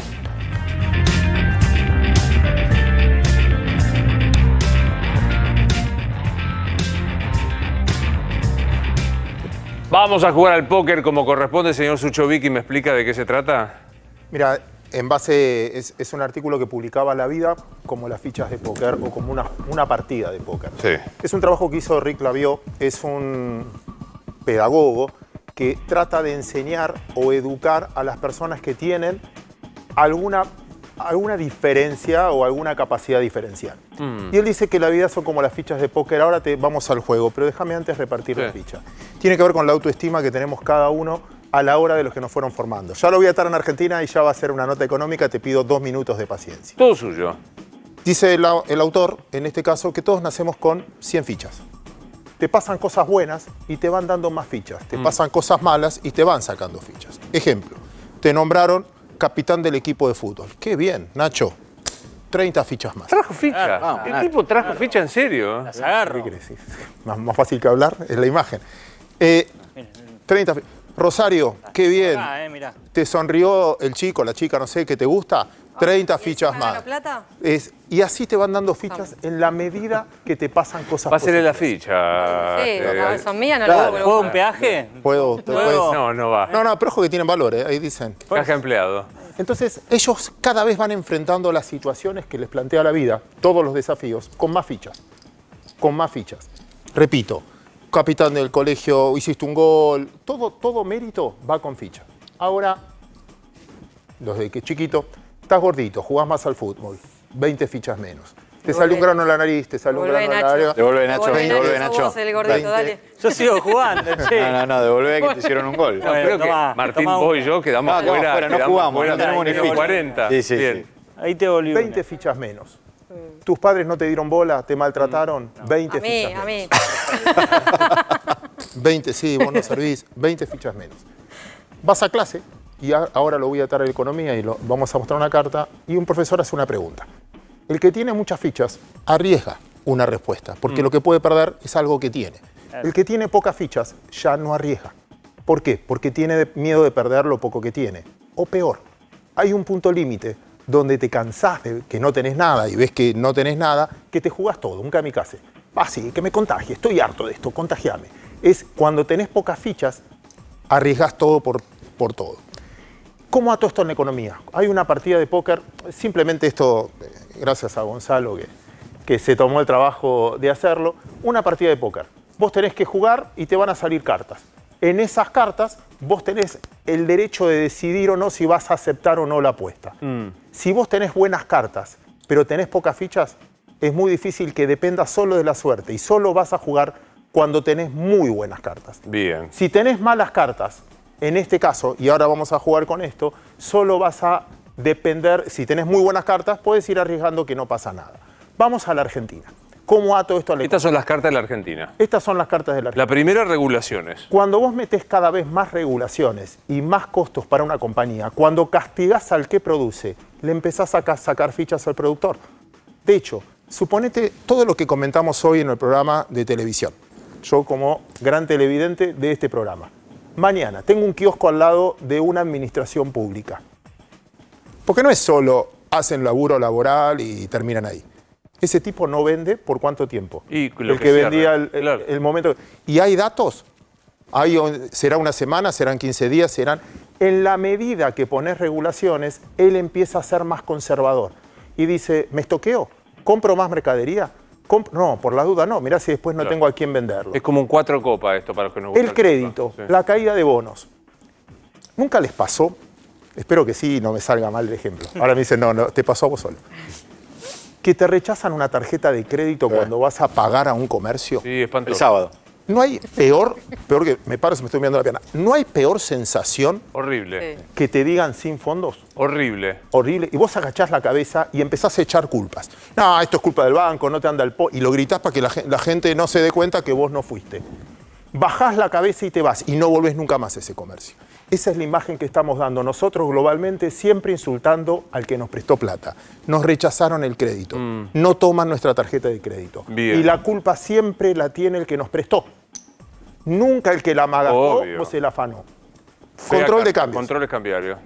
Vamos a jugar al póker como corresponde, señor Suchovicki. ¿Me explica de qué se trata? Mira, en base, es un artículo que publicaba La Vida como las fichas de póker o como una partida de póker. Sí. Es un trabajo que hizo Rick Lavió, es un pedagogo que trata de enseñar o educar a las personas que tienen alguna diferencia o alguna capacidad diferencial. Y él dice que la vida son como las fichas de póker. Ahora vamos al juego, pero déjame antes repartir la ficha. Tiene que ver con la autoestima que tenemos cada uno a la hora de los que nos fueron formando. Ya lo voy a atar en Argentina y ya va a ser una nota económica. Te pido 2 minutos de paciencia. Todo suyo. Dice el autor, en este caso, que todos nacemos con 100 fichas. Te pasan cosas buenas y te van dando más fichas. Te pasan cosas malas y te van sacando fichas. Ejemplo, te nombraron capitán del equipo de fútbol. Qué bien, Nacho. 30 fichas más. Trajo ficha. El tipo trajo ficha en serio. Las agarro. ¿Qué crees? Más fácil que hablar es la imagen. 30 fichas. Rosario, qué bien. Mirá. Te sonrió el chico, la chica, no sé, que te gusta. 30 fichas más. ¿La plata? Y así te van dando fichas en la medida que te pasan cosas Pásele la positivas. ficha. Sí, son mías, no claro. las ¿Puedo un peaje? ¿Puedo? No va. No, pero ojo que tienen valor, ahí dicen. Caja empleado. Entonces, ellos cada vez van enfrentando las situaciones que les plantea la vida, todos los desafíos, con más fichas. Con más fichas. Repito, capitán del colegio, hiciste un gol, todo mérito va con ficha. Ahora, desde que chiquito, estás gordito, jugás más al fútbol, 20 fichas menos. Te sale un grano en la nariz, te sale un grano en la nariz. Devolve, Nacho. Vos, el gordito, dale. Yo sigo jugando, che. No, devolvé que te hicieron un gol. No, creo que tomá, Martín, tomá vos y yo quedamos fuera. No jugamos, no tenemos ni ficha. 40. Sí. Bien. Ahí te volví. 20 fichas menos. ¿Tus padres no te dieron bola, te maltrataron? 20 A mí, fichas a menos. mí. 20, sí, vos no servís, 20 fichas menos. Vas a clase, y ahora lo voy a atar a economía y vamos a mostrar una carta, y un profesor hace una pregunta. El que tiene muchas fichas arriesga una respuesta, porque lo que puede perder es algo que tiene. El que tiene pocas fichas ya no arriesga. ¿Por qué? Porque tiene miedo de perder lo poco que tiene. O peor, hay un punto límite donde te cansás de que no tenés nada y ves que no tenés nada, que te jugás todo, un kamikaze. Sí, que me contagie, estoy harto de esto, contagiame. Es cuando tenés pocas fichas, arriesgás todo por todo. ¿Cómo ato esto en la economía? Hay una partida de póker, simplemente esto, gracias a Gonzalo que se tomó el trabajo de hacerlo, una partida de póker. Vos tenés que jugar y te van a salir cartas. En esas cartas vos tenés el derecho de decidir o no si vas a aceptar o no la apuesta. Si vos tenés buenas cartas, pero tenés pocas fichas, es muy difícil que dependa solo de la suerte y solo vas a jugar cuando tenés muy buenas cartas. Bien. Si tenés malas cartas, en este caso, y ahora vamos a jugar con esto, solo vas a depender, si tenés muy buenas cartas, puedes ir arriesgando que no pasa nada. Vamos a la Argentina. ¿Cómo ato esto a la Estas son las cartas de la Argentina. Estas son las cartas de la Argentina. La primera, regulaciones. Cuando vos metés cada vez más regulaciones y más costos para una compañía, cuando castigás al que produce, le empezás a sacar fichas al productor. De hecho, suponete todo lo que comentamos hoy en el programa de televisión. Yo como gran televidente de este programa. Mañana tengo un kiosco al lado de una administración pública. Porque no es solo hacen laburo laboral y terminan ahí. Ese tipo no vende ¿por cuánto tiempo? Y lo el que vendía claro. el momento. ¿Y hay datos? ¿Será una semana? ¿Serán 15 días? ¿Serán? En la medida que pones regulaciones, él empieza a ser más conservador. Y dice, ¿me estoqueo? ¿Compro más mercadería? No, por la duda no. Mirá si después no tengo a quién venderlo. Es como un 4 copas esto para los que nos gusta. El crédito, sí. La caída de bonos. ¿Nunca les pasó? Espero que sí, no me salga mal el ejemplo. Ahora me dicen, no, te pasó a vos solo. Que te rechazan una tarjeta de crédito cuando vas a pagar a un comercio. Sí, espantoso. El sábado. No hay peor que, me paro si me estoy mirando la pierna, no hay peor sensación Horrible. que te digan sin fondos. Horrible. Horrible. Y vos agachás la cabeza y empezás a echar culpas. No, esto es culpa del banco, no te anda el y lo gritás para que la gente no se dé cuenta que vos no fuiste. Bajás la cabeza y te vas y no volvés nunca más a ese comercio. Esa es la imagen que estamos dando nosotros globalmente, siempre insultando al que nos prestó plata. Nos rechazaron el crédito, no toman nuestra tarjeta de crédito. Bien. Y la culpa siempre la tiene el que nos prestó. Nunca el que la malgastó Obvio. o se la afanó. Fea Control de carta, cambios. Controles cambiarios.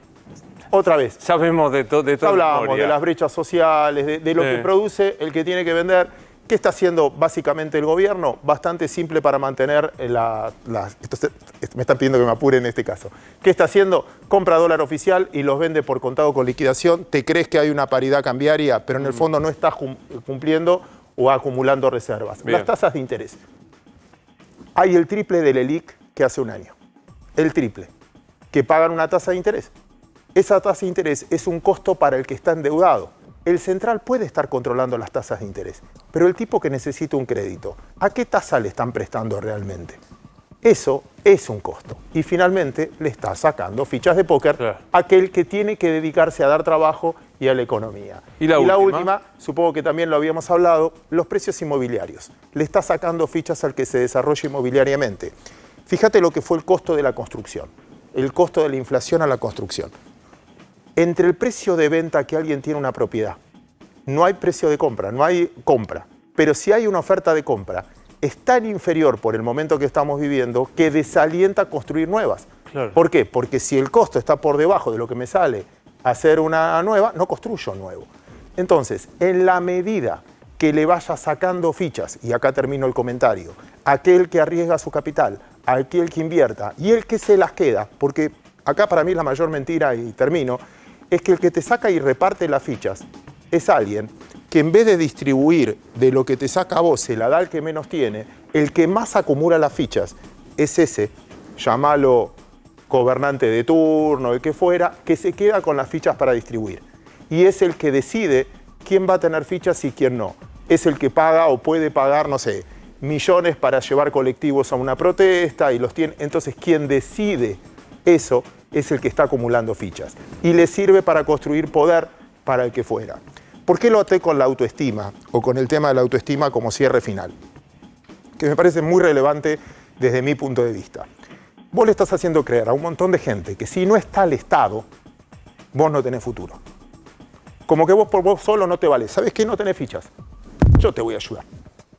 Otra vez. Sabemos de todo. Hablábamos de las brechas sociales, de lo que produce el que tiene que vender. ¿Qué está haciendo básicamente el gobierno? Bastante simple para mantener me están pidiendo que me apure en este caso. ¿Qué está haciendo? Compra dólar oficial y los vende por contado con liquidación. Te crees que hay una paridad cambiaria, pero en el fondo no estás cumpliendo o acumulando reservas. Bien. Las tasas de interés. Hay el triple del ELIC que hace un año. El triple. Que pagan una tasa de interés. Esa tasa de interés es un costo para el que está endeudado. El central puede estar controlando las tasas de interés, pero el tipo que necesita un crédito, ¿a qué tasa le están prestando realmente? Eso es un costo. Y finalmente le está sacando fichas de póker a aquel que tiene que dedicarse a dar trabajo y a la economía. ¿Y la última? Supongo que también lo habíamos hablado, los precios inmobiliarios. Le está sacando fichas al que se desarrolla inmobiliariamente. Fíjate lo que fue el costo de la construcción, el costo de la inflación a la construcción. Entre el precio de venta que alguien tiene una propiedad, no hay precio de compra, no hay compra. Pero si hay una oferta de compra, es tan inferior por el momento que estamos viviendo que desalienta construir nuevas. Claro. ¿Por qué? Porque si el costo está por debajo de lo que me sale hacer una nueva, no construyo nuevo. Entonces, en la medida que le vaya sacando fichas, y acá termino el comentario, aquel que arriesga su capital, aquel que invierta y el que se las queda, porque acá para mí la mayor mentira, y termino, es que el que te saca y reparte las fichas es alguien que en vez de distribuir de lo que te saca a vos, se la da al que menos tiene, el que más acumula las fichas es ese, llamalo gobernante de turno, el que fuera, que se queda con las fichas para distribuir. Y es el que decide quién va a tener fichas y quién no. Es el que paga o puede pagar, no sé, millones para llevar colectivos a una protesta y los tiene. Entonces, quien decide eso es el que está acumulando fichas y le sirve para construir poder para el que fuera. ¿Por qué lo até con la autoestima o con el tema de la autoestima como cierre final? Que me parece muy relevante desde mi punto de vista. Vos le estás haciendo creer a un montón de gente que si no está el Estado, vos no tenés futuro. Como que vos por vos solo no te vale. ¿Sabés qué? No tenés fichas. Yo te voy a ayudar.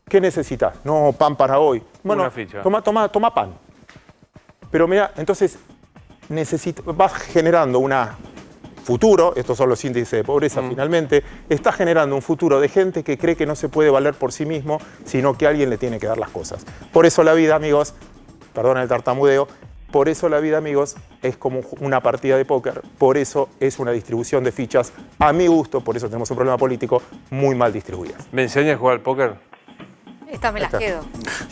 ¿Qué necesitas? No, pan para hoy. Bueno, una ficha. Toma pan. Pero mira, entonces vas generando un futuro, estos son los índices de pobreza finalmente, está generando un futuro de gente que cree que no se puede valer por sí mismo, sino que alguien le tiene que dar las cosas. Por eso la vida, amigos, perdón el tartamudeo, por eso la vida, amigos, es como una partida de póker, por eso es una distribución de fichas, a mi gusto, por eso tenemos un problema político, muy mal distribuidas. ¿Me enseñas a jugar al póker? Estas me las quedo.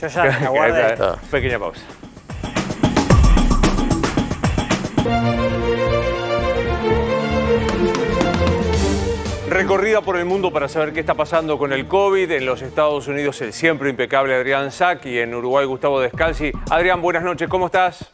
Yo ya me aguardo. Pequeña pausa. Recorrida por el mundo para saber qué está pasando con el COVID. En los Estados Unidos, el siempre impecable Adrián Sack, y en Uruguay, Gustavo Descalzi. Adrián, buenas noches, ¿cómo estás?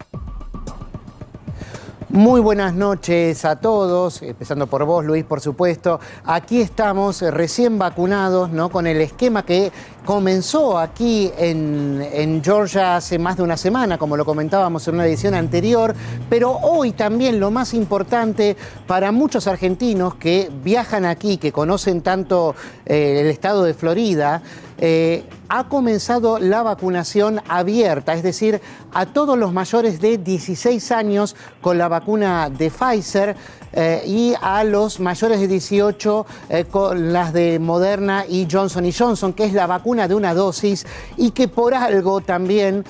Muy buenas noches a todos, empezando por vos, Luis, por supuesto. Aquí estamos recién vacunados, ¿no? Con el esquema que comenzó aquí en Georgia hace más de una semana, como lo comentábamos en una edición anterior, pero hoy también lo más importante para muchos argentinos que viajan aquí, que conocen tanto el estado de Florida, ha comenzado la vacunación abierta, es decir, a todos los mayores de 16 años con la vacuna de Pfizer y a los mayores de 18 con las de Moderna y Johnson & Johnson, que es la vacuna de una dosis y que por algo también,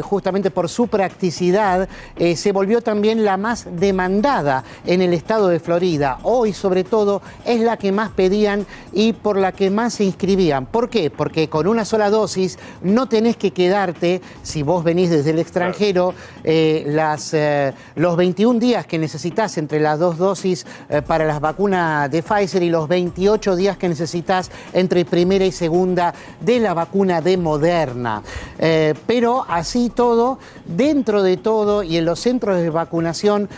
justamente por su practicidad, se volvió también la más demandada en el estado de Florida. Hoy, sobre todo, es la que más pedían y por la que más se inscribían. ¿Por qué? Porque con una sola dosis no tenés que quedarte, si vos venís desde el extranjero, los 21 días que necesitas entre las dos dosis para las vacunas de Pfizer y los 28 días que necesitas entre primera y segunda de la vacuna de Moderna. Pero así todo, dentro de todo y en los centros de vacunación,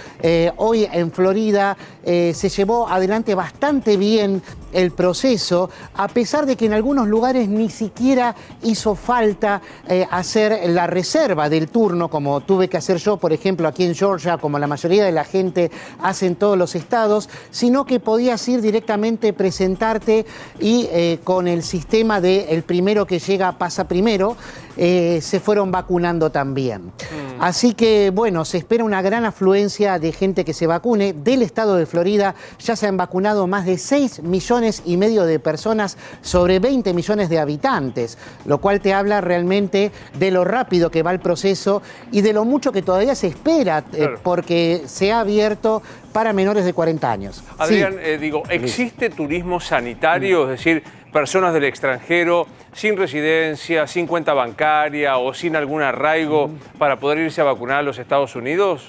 hoy en Florida se llevó adelante bastante bien el proceso, a pesar de que en algunos lugares ni siquiera hizo falta hacer la reserva del turno, como tuve que hacer yo, por ejemplo, aquí en Georgia, como la mayoría de la gente hace en todos los estados, sino que podías ir directamente, presentarte y con el sistema de el primero que llega pasa primero, se fueron vacunando también. Así que, bueno, se espera una gran afluencia de gente que se vacune. Del estado de Florida ya se han vacunado más de 6,5 millones de personas sobre 20 millones de habitantes, lo cual te habla realmente de lo rápido que va el proceso y de lo mucho que todavía se espera, porque se ha abierto para menores de 40 años. Adrián, ¿existe turismo sanitario? Es decir, personas del extranjero sin residencia, sin cuenta bancaria o sin algún arraigo para poder irse a vacunar a los Estados Unidos?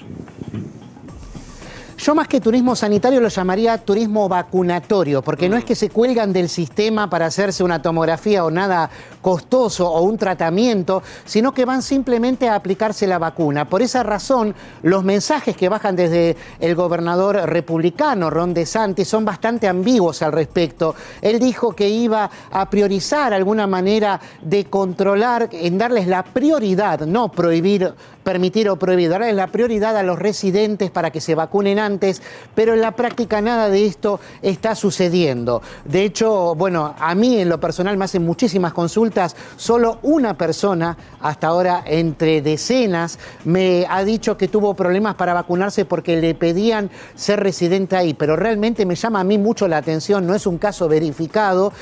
Yo más que turismo sanitario lo llamaría turismo vacunatorio, porque no es que se cuelgan del sistema para hacerse una tomografía o nada costoso o un tratamiento, sino que van simplemente a aplicarse la vacuna. Por esa razón, los mensajes que bajan desde el gobernador republicano, Ron DeSantis, son bastante ambiguos al respecto. Él dijo que iba a priorizar alguna manera de controlar, en darles la prioridad, no prohibir, permitir o prohibir, darles la prioridad a los residentes para que se vacunen antes, pero en la práctica nada de esto está sucediendo. De hecho, bueno, a mí en lo personal me hacen muchísimas consultas, solo una persona hasta ahora entre decenas me ha dicho que tuvo problemas para vacunarse porque le pedían ser residente ahí, pero realmente me llama a mí mucho la atención, no es un caso verificado.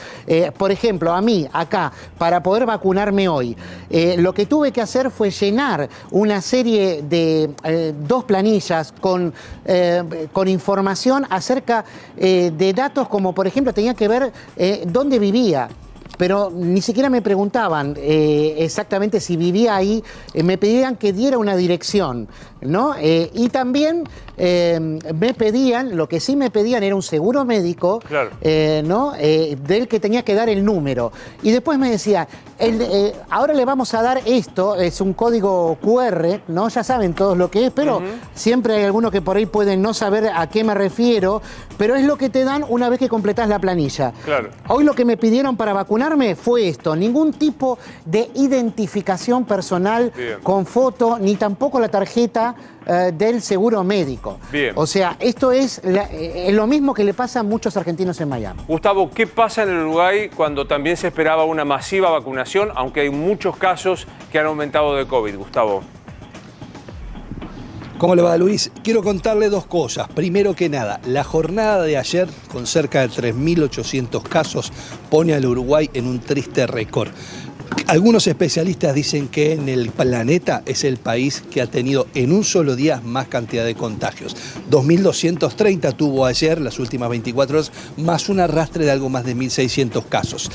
Por ejemplo, a mí acá, para poder vacunarme hoy, lo que tuve que hacer fue llenar una serie de 2 planillas con información acerca de datos como, por ejemplo, tenía que ver dónde vivía. Pero ni siquiera me preguntaban exactamente si vivía ahí, me pedían que diera una dirección, ¿no? Y también me pedían, lo que sí me pedían era un seguro médico, ¿no? Del que tenía que dar el número. Y después me decía, ahora le vamos a dar esto, es un código QR, ¿no? Ya saben todos lo que es, pero siempre hay algunos que por ahí pueden no saber a qué me refiero, pero es lo que te dan una vez que completás la planilla. Hoy lo que me pidieron para vacunarme fue esto, ningún tipo de identificación personal con foto, ni tampoco la tarjeta del seguro médico. O sea, esto es lo mismo que le pasa a muchos argentinos en Miami. Gustavo, ¿qué pasa en el Uruguay cuando también se esperaba una masiva vacunación, aunque hay muchos casos que han aumentado de COVID? Gustavo. ¿Cómo le va, Luis? Quiero contarle 2 cosas. Primero que nada, la jornada de ayer, con cerca de 3.800 casos, pone al Uruguay en un triste récord. Algunos especialistas dicen que en el planeta es el país que ha tenido en un solo día más cantidad de contagios. 2.230 tuvo ayer, las últimas 24 horas, más un arrastre de algo más de 1.600 casos.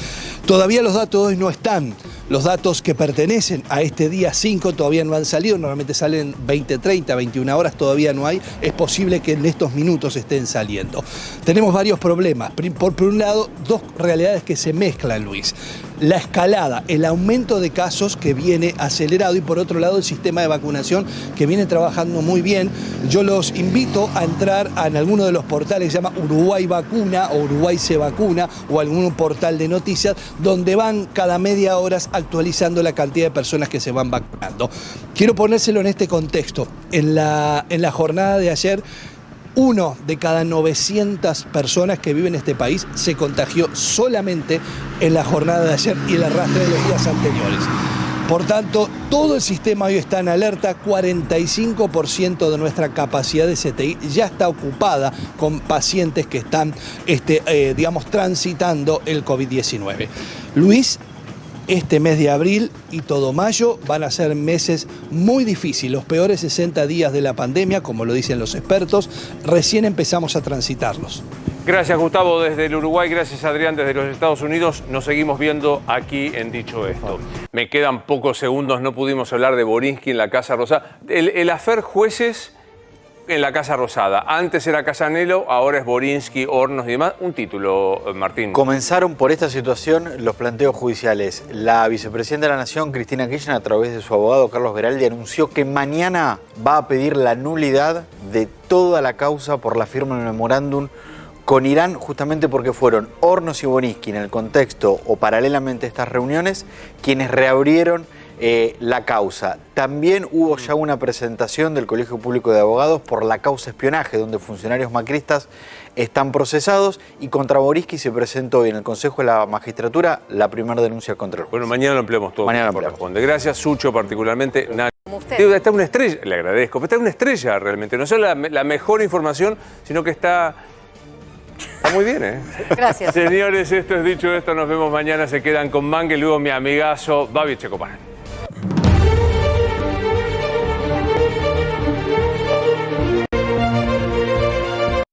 Todavía los datos hoy no están. Los datos que pertenecen a este día 5 todavía no han salido, normalmente salen 20, 30, 21 horas, todavía no hay. Es posible que en estos minutos estén saliendo. Tenemos varios problemas. Por un lado, 2 realidades que se mezclan, Luis. La escalada, el aumento de casos que viene acelerado y por otro lado el sistema de vacunación que viene trabajando muy bien. Yo los invito a entrar en alguno de los portales que se llama Uruguay Vacuna o Uruguay se vacuna o algún portal de noticias donde van cada media hora actualizando la cantidad de personas que se van vacunando. Quiero ponérselo en este contexto. En la jornada de ayer, 1 de cada 900 personas que viven en este país se contagió solamente en la jornada de ayer y el arrastre de los días anteriores. Por tanto, todo el sistema hoy está en alerta, 45% de nuestra capacidad de CTI ya está ocupada con pacientes que están, transitando el COVID-19. Luis, este mes de abril y todo mayo van a ser meses muy difíciles, los peores 60 días de la pandemia, como lo dicen los expertos, recién empezamos a transitarlos. Gracias, Gustavo, desde el Uruguay. Gracias, Adrián, desde los Estados Unidos. Nos seguimos viendo aquí en Dicho Esto. Me quedan pocos segundos, no pudimos hablar de Borinsky en la Casa Rosada. El afer jueces en la Casa Rosada. Antes era Casanelo, ahora es Borinsky, Hornos y demás. Un título, Martín. Comenzaron por esta situación los planteos judiciales. La vicepresidenta de la Nación, Cristina Kirchner, a través de su abogado Carlos Beraldi, anunció que mañana va a pedir la nulidad de toda la causa por la firma del memorándum con Irán, justamente porque fueron Hornos y Boninsky en el contexto o paralelamente a estas reuniones quienes reabrieron la causa. También hubo ya una presentación del Colegio Público de Abogados por la causa espionaje, donde funcionarios macristas están procesados, y contra Boninsky se presentó hoy en el Consejo de la Magistratura la primera denuncia contra el juez. Bueno, mañana lo ampliamos todo. Mañana como corresponde. Gracias, Sucho, particularmente. Como usted. Digo, está una estrella, le agradezco, pero está una estrella realmente. No solo la mejor información, sino que está muy bien, ¿eh? Gracias. Señores, esto es dicho esto. Nos vemos mañana. Se quedan con Manga y luego mi amigazo Babi Checopán.